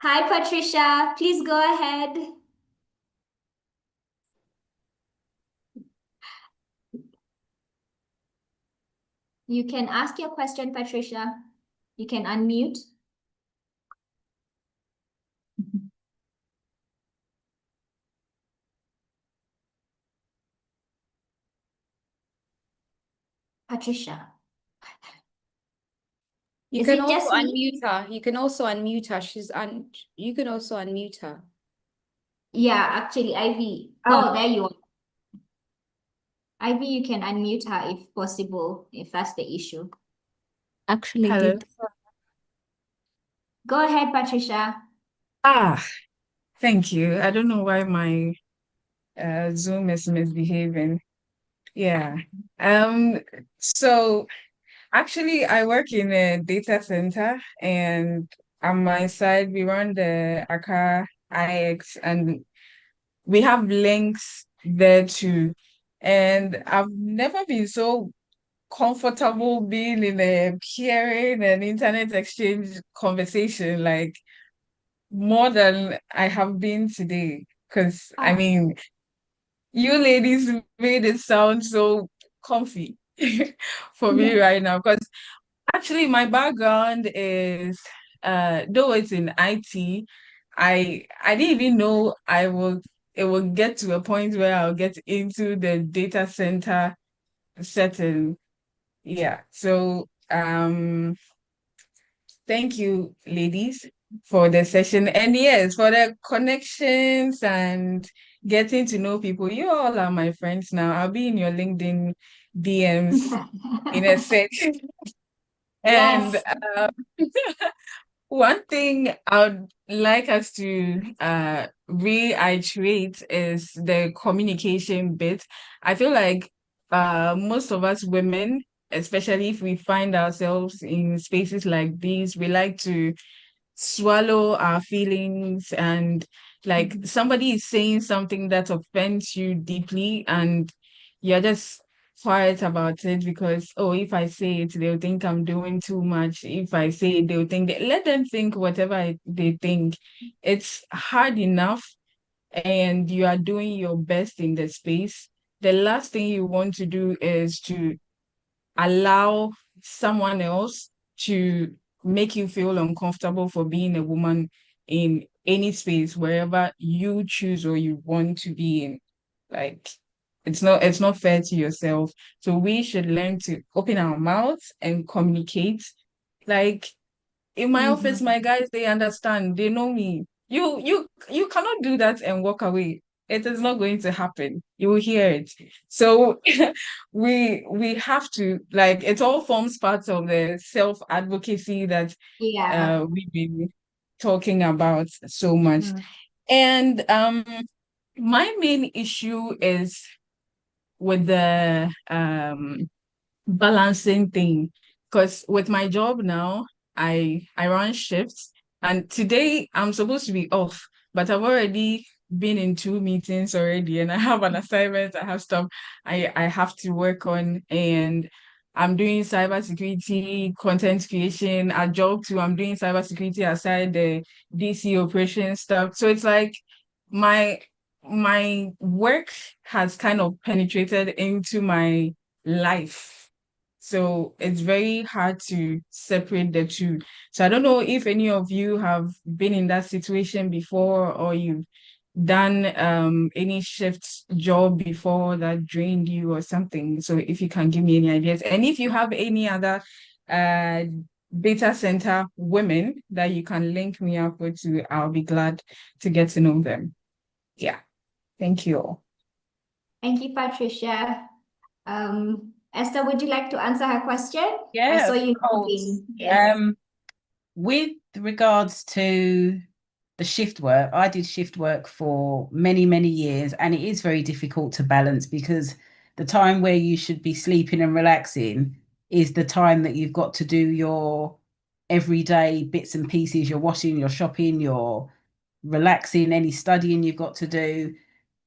Hi, Patricia, please go ahead. You can ask your question, Patricia. You can unmute. Patricia. You Is can it also just me? unmute her. You can also unmute her. You can also unmute her. Yeah, actually, Ivy. Oh. Oh, there you are. Ivy, you can unmute her if possible, if that's the issue. Actually Hello. did. Go ahead, Patricia. Thank you. I don't know why my Zoom is misbehaving. Yeah. So actually I work in a data center, and on my side we run the Accra IX, and we have links there too. And I've never been so comfortable being in a peering and internet exchange conversation, like more than I have been today. Because I Oh, mean, you ladies made it sound so comfy for me yeah. right now. Because actually, my background is though it's in IT, I didn't even know it will get to a point where I'll get into the data center setting. Yeah. So thank you, ladies, for the session. And yes, for the connections and getting to know people. You all are my friends now. I'll be in your LinkedIn DMs in a sec. And Yes. one thing I would like us to reiterate is the communication bit. I feel like most of us women, especially if we find ourselves in spaces like these, we like to swallow our feelings, and like Mhm. somebody is saying something that offends you deeply, and you're just quiet about it because, oh, if I say it, they'll think I'm doing too much. If I say it, they'll think let them think whatever they think. It's hard enough and you are doing your best in the space. The last thing you want to do is to allow someone else to make you feel uncomfortable for being a woman in any space, wherever you choose or you want to be in. Like, it's not fair to yourself. So we should learn to open our mouths and communicate. Like in my office, my guys, they understand, they know me. You cannot do that and walk away. It is not going to happen. You will hear it. So we have to, like, it all forms part of the self-advocacy that Yeah. we've been talking about so much. And my main issue is with the balancing thing, because with my job now, I run shifts, and today I'm supposed to be off, but I've already been in 2 meetings already, and I have an assignment, I have stuff I have to work on, and I'm doing cybersecurity, content creation. At job too, I'm doing cybersecurity aside the DC operation stuff. So it's like my my work has kind of penetrated into my life. So it's very hard to separate the two. So I don't know if any of you have been in that situation before, or you've done any shift job before that drained you or something. So if you can give me any ideas. And if you have any other data center women that you can link me up with, I'll be glad to get to know them. Yeah. Thank you all. Thank you, Patricia. Esther, would you like to answer her question? I Yeah, saw you of course. nodding. Yes. With regards to the shift work, I did shift work for many, many years, and it is very difficult to balance because the time where you should be sleeping and relaxing is the time that you've got to do your everyday bits and pieces. You're washing, you're shopping, you're relaxing, any studying you've got to do.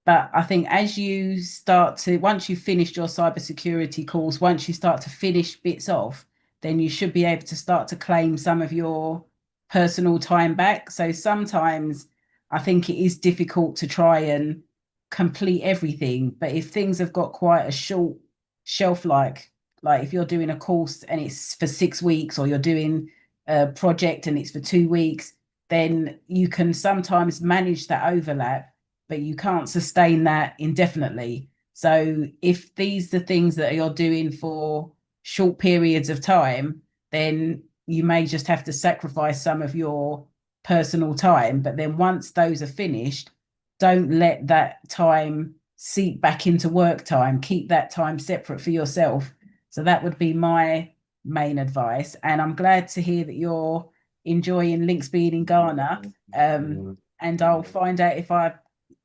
But I think as you start to, once you've finished your cybersecurity course, once you start to finish bits off, then you should be able to start to claim some of your personal time back. So sometimes I think it is difficult to try and complete everything. But if things have got quite a short shelf like if you're doing a course and it's for 6 weeks, or you're doing a project and it's for 2 weeks, then you can sometimes manage that overlap, but you can't sustain that indefinitely. So if these are things that you're doing for short periods of time, then you may just have to sacrifice some of your personal time. But then once those are finished, don't let that time seep back into work time. Keep that time separate for yourself. So that would be my main advice. And I'm glad to hear that you're enjoying Links being in Ghana. And I'll find out if I've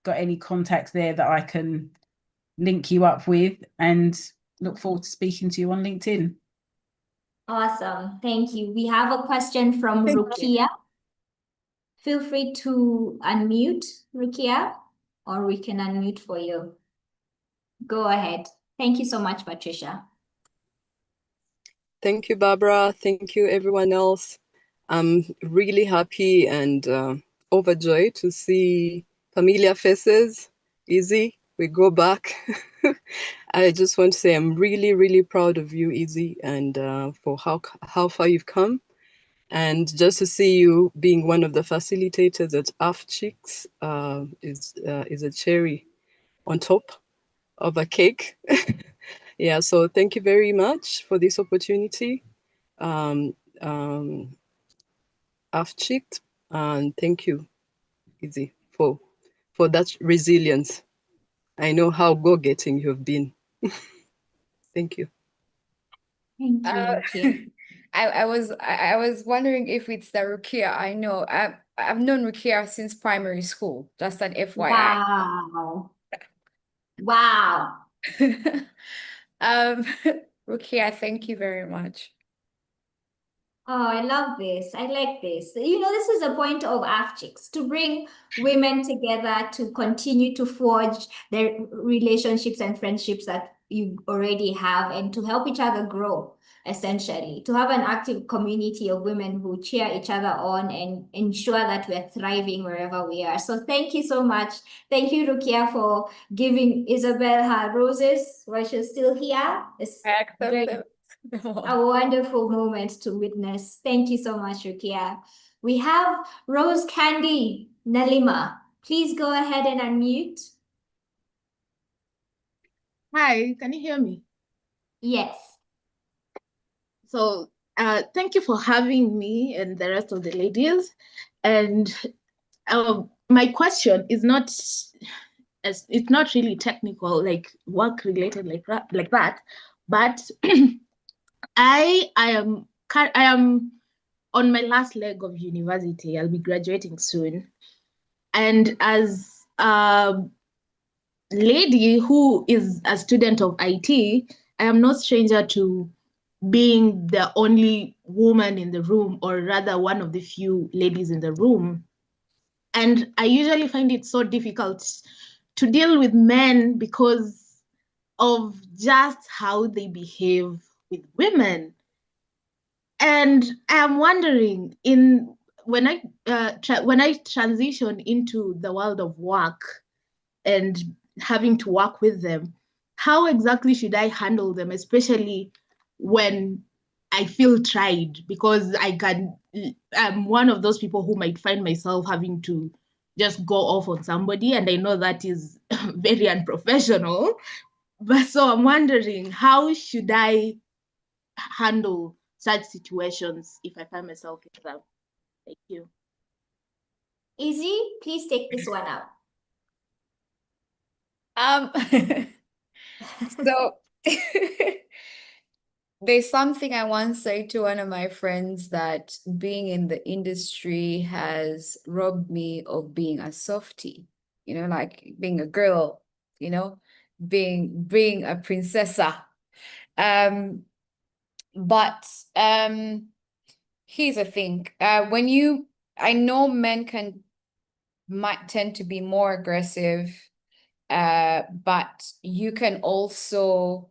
got any contacts there that I can link you up with, and look forward to speaking to you on LinkedIn. Awesome. Thank you. We have a question from Rukia. Feel free to unmute, Rukia, or we can unmute for you. Go ahead. Thank you so much, Patricia. Thank you, Barbara. Thank you, everyone else. I'm really happy and overjoyed to see familiar faces. Izzy, we go back. I just want to say I'm really, really proud of you, Izzy, and for how far you've come. And just to see you being one of the facilitators at AFCHICS is a cherry on top of a cake. Yeah, so thank you very much for this opportunity. AFCHICS, and thank you, Izzy, for that resilience. I know how go-getting you've been. Thank you. Thank you, Rukia. I was wondering if it's the Rukia I know. I've known Rukia since primary school. Just an FYI. Wow. Wow. Rukia, thank you very much. Oh, I love this. I like this. You know, this is a point of AFCHICS, to bring women together to continue to forge their relationships and friendships that you already have, and to help each other grow, essentially, to have an active community of women who cheer each other on and ensure that we're thriving wherever we are. So thank you so much. Thank you, Rukia, for giving Isabel her roses while she's still here. It's I accept very them. a wonderful moment to witness. Thank you so much, Rukia. We have Rose Candy Nalima. Please go ahead and unmute. Hi, can you hear me? Yes. So, thank you for having me and the rest of the ladies. And my question is not it's not really technical, like work related, like that. But I am on my last leg of university. I'll be graduating soon, and as a lady who is a student of IT, I am no stranger to being the only woman in the room, or rather one of the few ladies in the room. And I usually find it so difficult to deal with men because of just how they behave with women. And I'm wondering, when I transition into the world of work and having to work with them, how exactly should I handle them, especially when I feel tried? Because I'm one of those people who might find myself having to just go off on somebody, and I know that is very unprofessional. But so I'm wondering, how should I handle such situations if I find myself in them? Thank you. Izzy, please take this one out. So there's something I once said to one of my friends, that being in the industry has robbed me of being a softie, like being a girl, being a princessa. But here's the thing. I know men might tend to be more aggressive, but you can also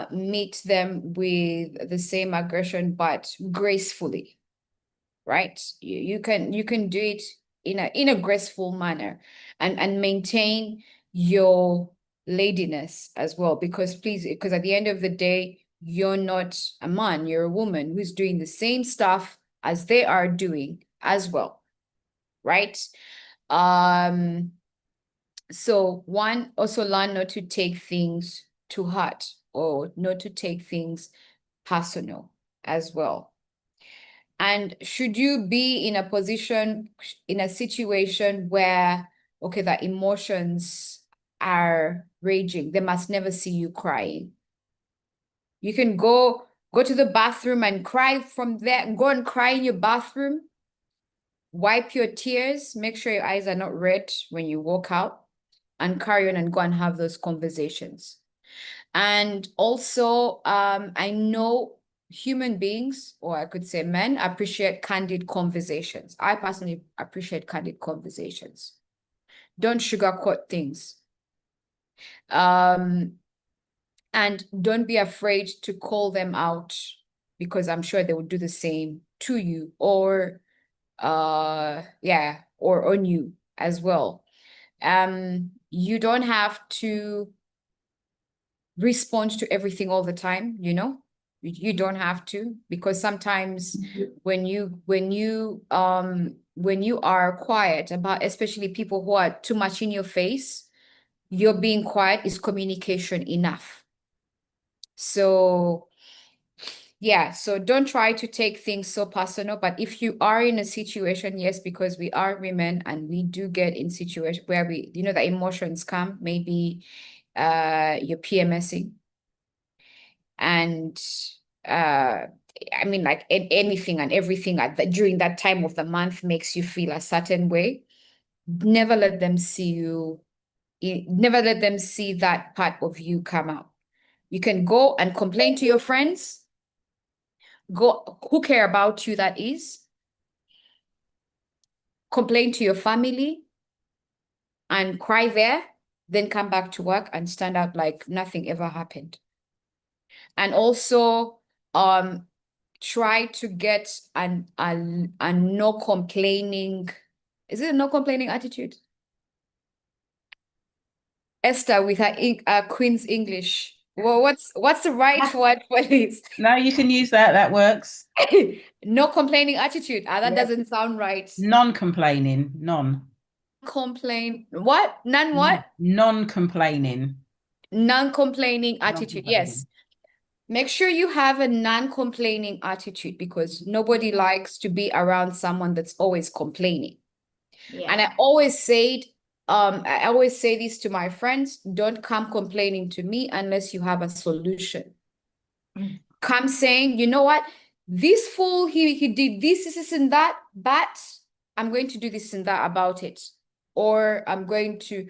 meet them with the same aggression, but gracefully, right? You can do it in a graceful manner, and maintain your ladiness as well, because at the end of the day, you're not a man, you're a woman who's doing the same stuff as they are doing as well, right? So one, also learn not to take things to heart, or not to take things personal as well. And should you be in a situation where, okay, the emotions are raging, they must never see you crying. You can go to the bathroom and cry from there, go and cry in your bathroom, wipe your tears, make sure your eyes are not red when you walk out, and carry on and go and have those conversations. And also, I know human beings, or I could say men, appreciate candid conversations. I personally appreciate candid conversations. Don't sugarcoat things. And don't be afraid to call them out, because I'm sure they will do the same to you, or or on you as well. You don't have to respond to everything all the time, you don't have to, because sometimes when you are quiet about, especially people who are too much in your face, your being quiet is communication enough. So yeah, so don't try to take things so personal. But if you are in a situation, yes, because we are women and we do get in situations where the emotions come, maybe you're PMSing, and I mean, like anything and everything during that time of the month makes you feel a certain way. Never let them see that part of you come out. You can go and complain to your friends, who care about you, that is. Complain to your family and cry there, then come back to work and stand out like nothing ever happened. And also try to get a no complaining, is it a no complaining attitude? Esther with her Queen's English. Well, what's the right word for this? No, you can use that. That works. No complaining attitude. That Yep. doesn't sound right. Non-complaining. Complain. What? None what? Non-complaining. Non-complaining attitude. Non-complaining. Yes. Make sure you have a non-complaining attitude, because nobody likes to be around someone that's always complaining. Yeah. And I always say this to my friends: don't come complaining to me unless you have a solution. Come saying, you know what, this fool, he did this and that, but I'm going to do this and that about it. Or I'm going to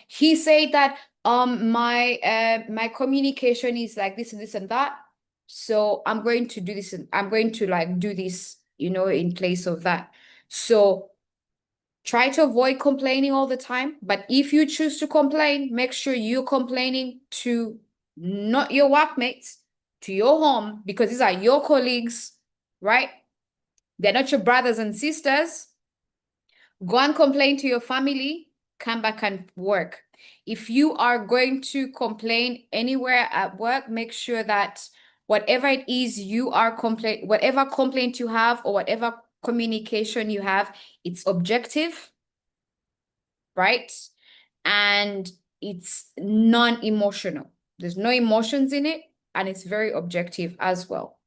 he said that my communication is like this and this and that, so I'm going to do this, and I'm going to like do this, in place of that. So try to avoid complaining all the time. But if you choose to complain, make sure you're complaining to not your workmates, to your home, because these are your colleagues, right? They're not your brothers and sisters. Go and complain to your family, come back and work. If you are going to complain anywhere at work, make sure that whatever it is you are whatever complaint you have or whatever communication you have, it's objective, right? And it's non-emotional. There's no emotions in it, and it's very objective as well.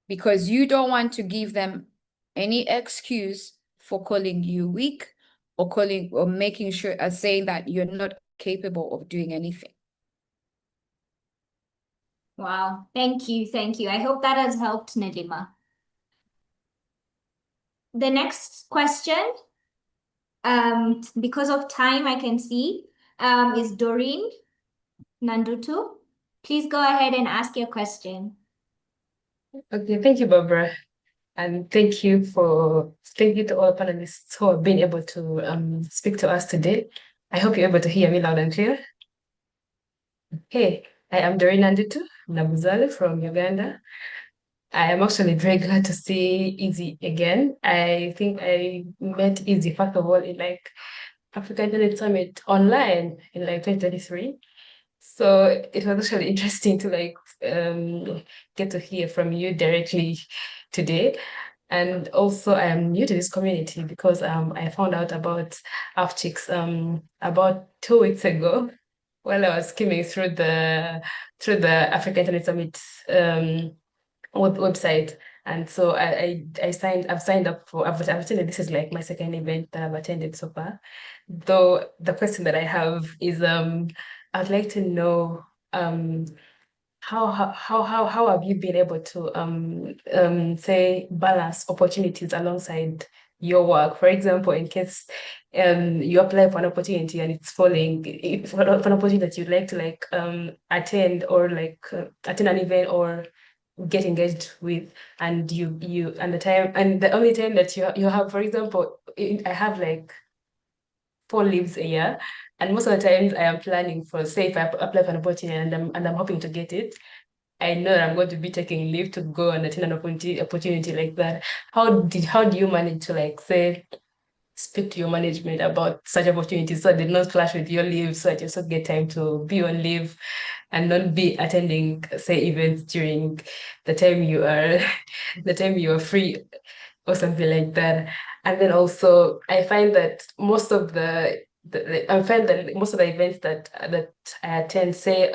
Because you don't want to give them any excuse for calling you weak or making sure saying that you're not capable of doing anything. Wow. Thank you. Thank you. I hope that has helped, Nadima. The next question, because of time, I can see, is Doreen Nandutu. Please go ahead and ask your question. Okay, thank you, Barbara. And thank you to all panelists who have been able to speak to us today. I hope you're able to hear me loud and clear. Okay, I am Doreen Nandutu Nabuzale from Uganda. I am actually very glad to see Izzy again. I think I met Izzy first of all in like Africa Internet Summit online in like 2023. So it was actually interesting to like get to hear from you directly today. And also I am new to this community because I found out about AFCHICS about 2 weeks ago while I was skimming through the Africa Internet Summit website. And so I've signed up for, I've attended, this is like my second event that I've attended so far. Though the question that I have is I'd like to know how have you been able to say balance opportunities alongside your work? For example, in case you apply for an opportunity and it's falling, for an opportunity that you'd like to like attend or like attend an event or get engaged with, and you and the only time that you have, for example, I have like 4 leaves a year, and most of the times I am planning for, say, if I apply for an opportunity and I'm hoping to get it, I know that I'm going to be taking leave to go and attend an opportunity like that. How do you manage to like say speak to your management about such opportunities so they not clash with your leave, so that you also get time to be on leave and not be attending, say, events during the time you are free or something like that. And then also I find that most of the events that I attend, say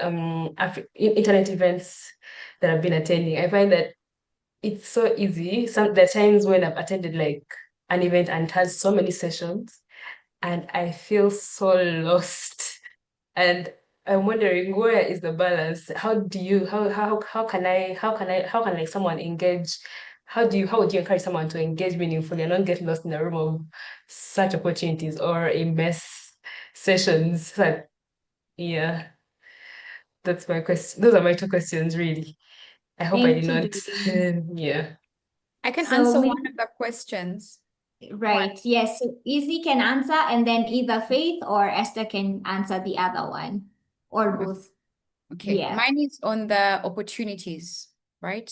internet events that I've been attending, I find that it's so easy. There are times when I've attended like an event and it has so many sessions and I feel so lost. And I'm wondering, where is the balance? How can like someone engage? How would you encourage someone to engage meaningfully and not get lost in the room of such opportunities or immense sessions? So, yeah, that's my question. Those are my 2 questions, really. I hope I Thank did you, not. Doreen. Yeah. I can So answer we- one of the questions. Right. Yes. So Izzy can answer, and then either Faith or Esther can answer the other one, or both. Okay. Yeah. Mine is on the opportunities, right?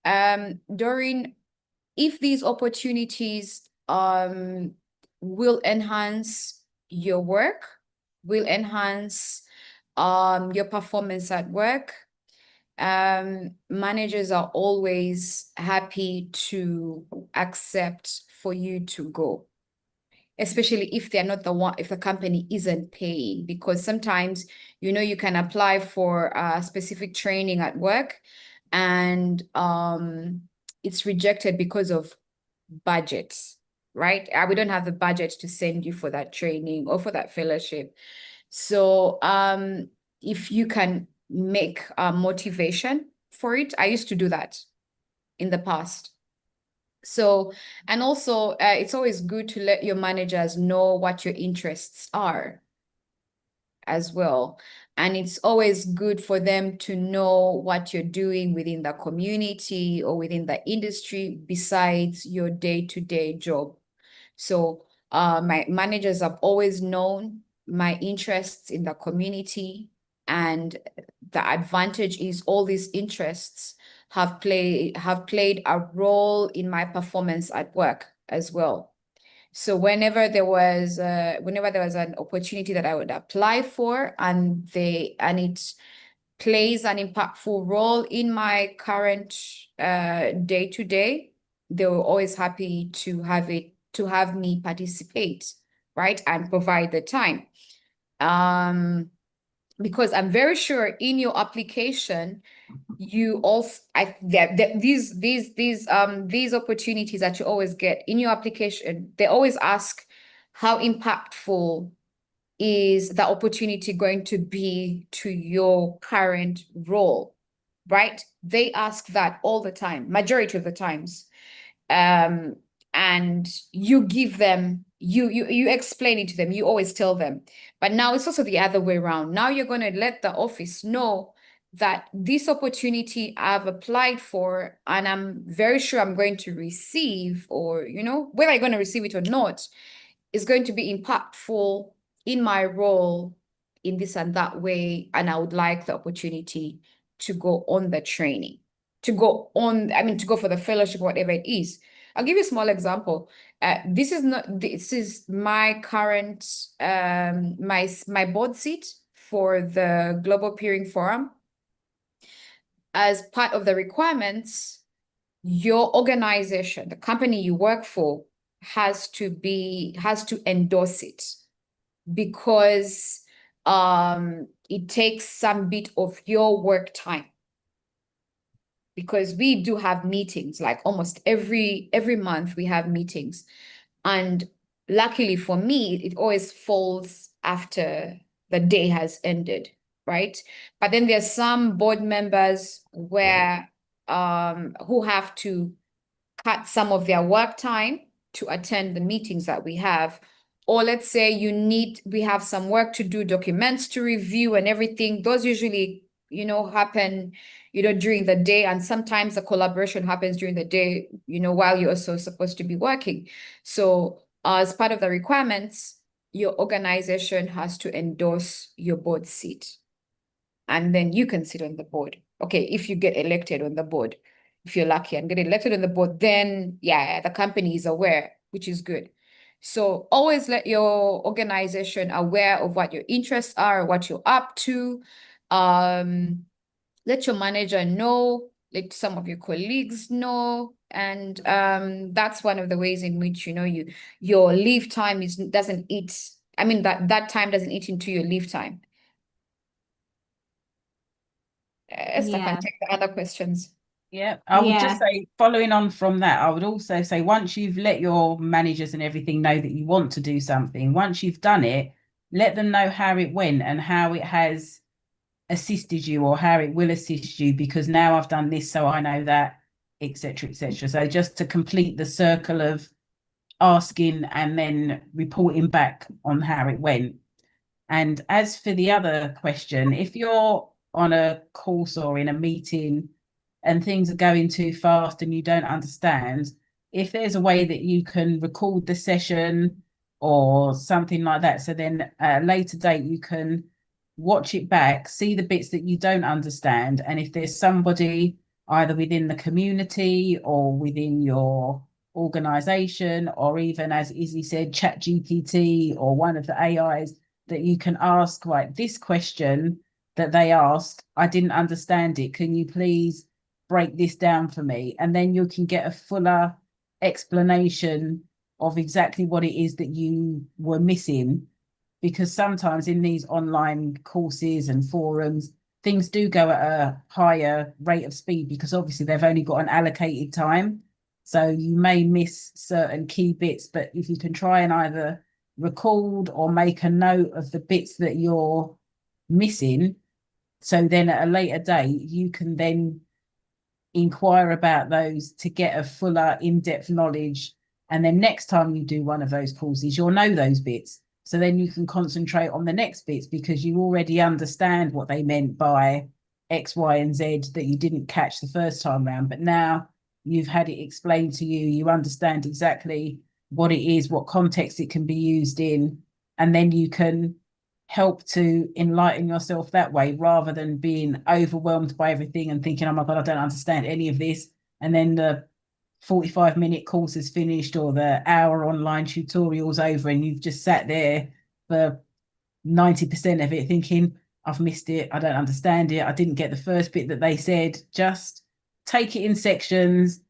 Doreen, if these opportunities will enhance your work, will enhance your performance at work, managers are always happy to accept for you to go, especially if they're not the one, if the company isn't paying, because sometimes, you can apply for a specific training at work and it's rejected because of budgets, right? We don't have the budget to send you for that training or for that fellowship. So if you can make a motivation for it, I used to do that in the past. So, and also it's always good to let your managers know what your interests are as well. And it's always good for them to know what you're doing within the community or within the industry besides your day-to-day job. So my managers have always known my interests in the community, and the advantage is all these interests have played a role in my performance at work as well. So whenever there was an opportunity that I would apply for, and it plays an impactful role in my current day-to-day, they were always happy to have me participate, right, and provide the time. Because I'm very sure in your application, you also these opportunities that you always get in your application, they always ask how impactful is the opportunity going to be to your current role, right? They ask that all the time, majority of the times. And you give them, you explain it to them, you always tell them. But now it's also the other way around. Now you're going to let the office know that this opportunity I've applied for, and I'm very sure I'm going to receive, or, whether I'm going to receive it or not, is going to be impactful in my role in this and that way. And I would like the opportunity to go on the training, to go for the fellowship, whatever it is. I'll give you a small example. This is my current, my board seat for the Global Peering Forum. As part of the requirements, your organization, the company you work for, has to endorse it, because it takes some bit of your work time. Because we do have meetings, like almost every month we have meetings. And luckily for me, it always falls after the day has ended, right? But then there's some board members where who have to cut some of their work time to attend the meetings that we have. Or let's say we have some work to do, documents to review and everything. Those usually, happen, during the day. And sometimes the collaboration happens during the day, while you're also supposed to be working. So as part of the requirements, your organization has to endorse your board seat. And then you can sit on the board. Okay, if you get elected on the board, if you're lucky and get elected on the board, then yeah, the company is aware, which is good. So always let your organization aware of what your interests are, what you're up to. Let your manager know, let some of your colleagues know. And that's one of the ways in which, your leave time doesn't eat. I mean, that time doesn't eat into your leave time. Esther can take the other questions. Yeah, I would just say, following on from that, I would also say, once you've let your managers and everything know that you want to do something, once you've done it, let them know how it went and how it has assisted you, or how it will assist you, because now I've done this, so I know that, etc., etc. So just to complete the circle of asking and then reporting back on how it went. And as for the other question, if you're on a course or in a meeting and things are going too fast and you don't understand, if there's a way that you can record the session or something like that, so then at a later date you can watch it back, see the bits that you don't understand, and if there's somebody either within the community or within your organization, or even, as Izzy said, ChatGPT or one of the AIs, that you can ask, like, this question that they asked, I didn't understand it, can you please break this down for me? And then you can get a fuller explanation of exactly what it is that you were missing, because sometimes in these online courses and forums, things do go at a higher rate of speed because obviously they've only got an allocated time. So you may miss certain key bits, but if you can try and either record or make a note of the bits that you're missing, so then at a later date, you can then inquire about those to get a fuller in-depth knowledge. And then next time you do one of those courses, you'll know those bits. So then you can concentrate on the next bits because you already understand what they meant by X, Y, and Z that you didn't catch the first time round. But now you've had it explained to you, you understand exactly what it is, what context it can be used in, and then you can help to enlighten yourself that way rather than being overwhelmed by everything and thinking, oh my God, I don't understand any of this. And then the 45-minute course is finished or the hour online tutorial's over and you've just sat there for 90% of it thinking, I've missed it, I don't understand it, I didn't get the first bit that they said. Just take it in sections,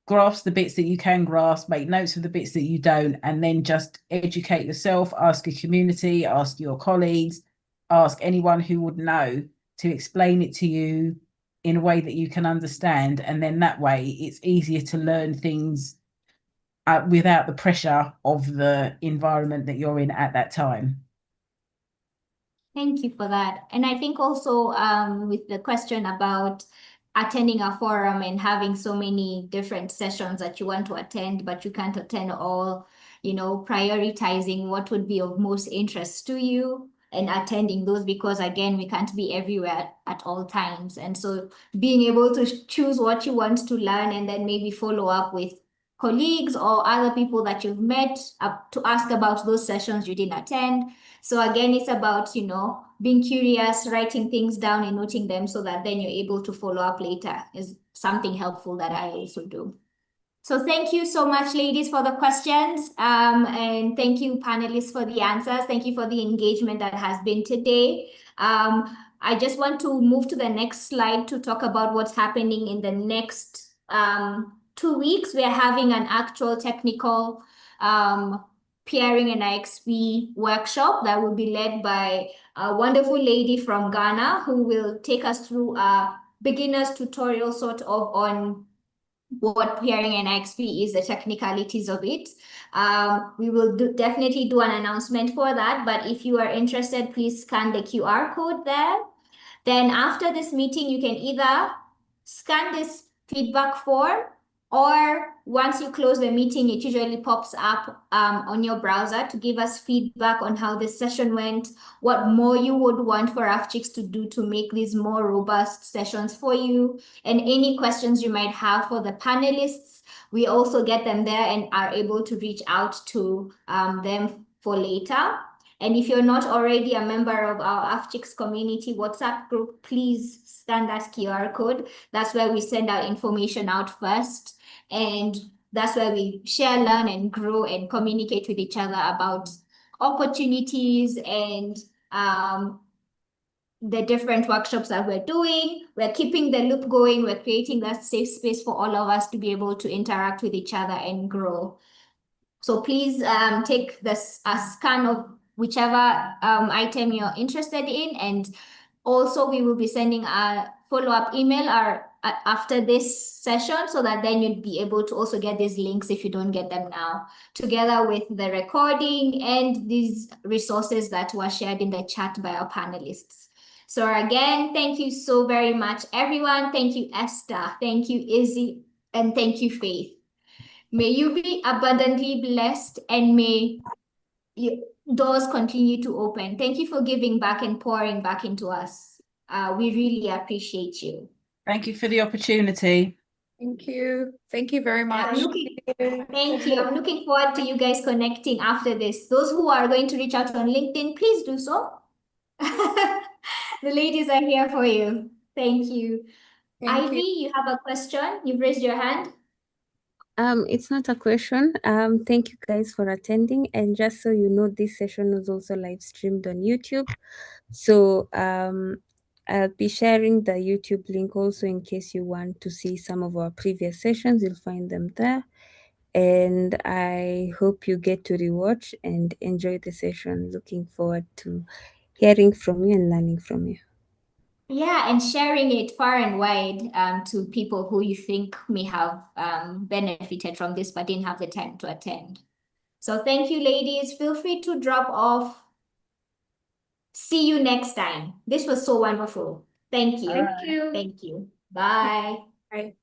grasp the bits that you can grasp, make notes of the bits that you don't, and then just educate yourself, ask your community, ask your colleagues, ask anyone who would know to explain it to you in a way that you can understand. And then that way it's easier to learn things without the pressure of the environment that you're in at that time. Thank you for that. And I think also with the question about attending a forum and having so many different sessions that you want to attend, but you can't attend all, prioritizing what would be of most interest to you and attending those, because again, we can't be everywhere at all times. And so being able to choose what you want to learn and then maybe follow up with colleagues or other people that you've met to ask about those sessions you didn't attend. So again, it's about, being curious, writing things down and noting them so that then you're able to follow up later is something helpful that I also do. So thank you so much, ladies, for the questions. And thank you, panelists, for the answers. Thank you for the engagement that has been today. I just want to move to the next slide to talk about what's happening in the next 2 weeks. We are having an actual technical peering and IXP workshop that will be led by a wonderful lady from Ghana who will take us through a beginner's tutorial sort of on what peering and IXP is, the technicalities of it. We will definitely do an announcement for that, but if you are interested, please scan the QR code there. Then after this meeting, you can either scan this feedback form, or once you close the meeting, it usually pops up on your browser to give us feedback on how the session went, what more you would want for AFCHICS to do to make these more robust sessions for you, and any questions you might have for the panelists. We also get them there and are able to reach out to them for later. And if you're not already a member of our AFCHICS community WhatsApp group, please scan that QR code. That's where we send our information out first. And that's where we share, learn, and grow and communicate with each other about opportunities and the different workshops that we're doing. We're keeping the loop going. We're creating that safe space for all of us to be able to interact with each other and grow. So please take a scan of whichever item you're interested in. And also we will be sending a follow-up email after this session so that then you'd be able to also get these links if you don't get them now, together with the recording and these resources that were shared in the chat by our panelists. So again, thank you so very much, everyone. Thank you, Esther. Thank you, Izzy. And thank you, Faith. May you be abundantly blessed and may doors continue to open. Thank you for giving back and pouring back into us. We really appreciate you. Thank you for the opportunity. Thank you. Thank you very much. Thank you. I'm looking forward to you guys connecting after this. Those who are going to reach out on LinkedIn, please do so. The ladies are here for you. Thank you. Thank Ivy, you. you have a question? You've raised your hand. It's not a question. Thank you guys for attending. And just so you know, this session was also live streamed on YouTube. So I'll be sharing the YouTube link also in case you want to see some of our previous sessions. You'll find them there. And I hope you get to rewatch and enjoy the session. Looking forward to hearing from you and learning from you. Yeah, and sharing it far and wide to people who you think may have benefited from this but didn't have the time to attend. So thank you, ladies. Feel free to drop off. See you next time. This was so wonderful. Thank you. Thank you. Thank you. Bye. Bye.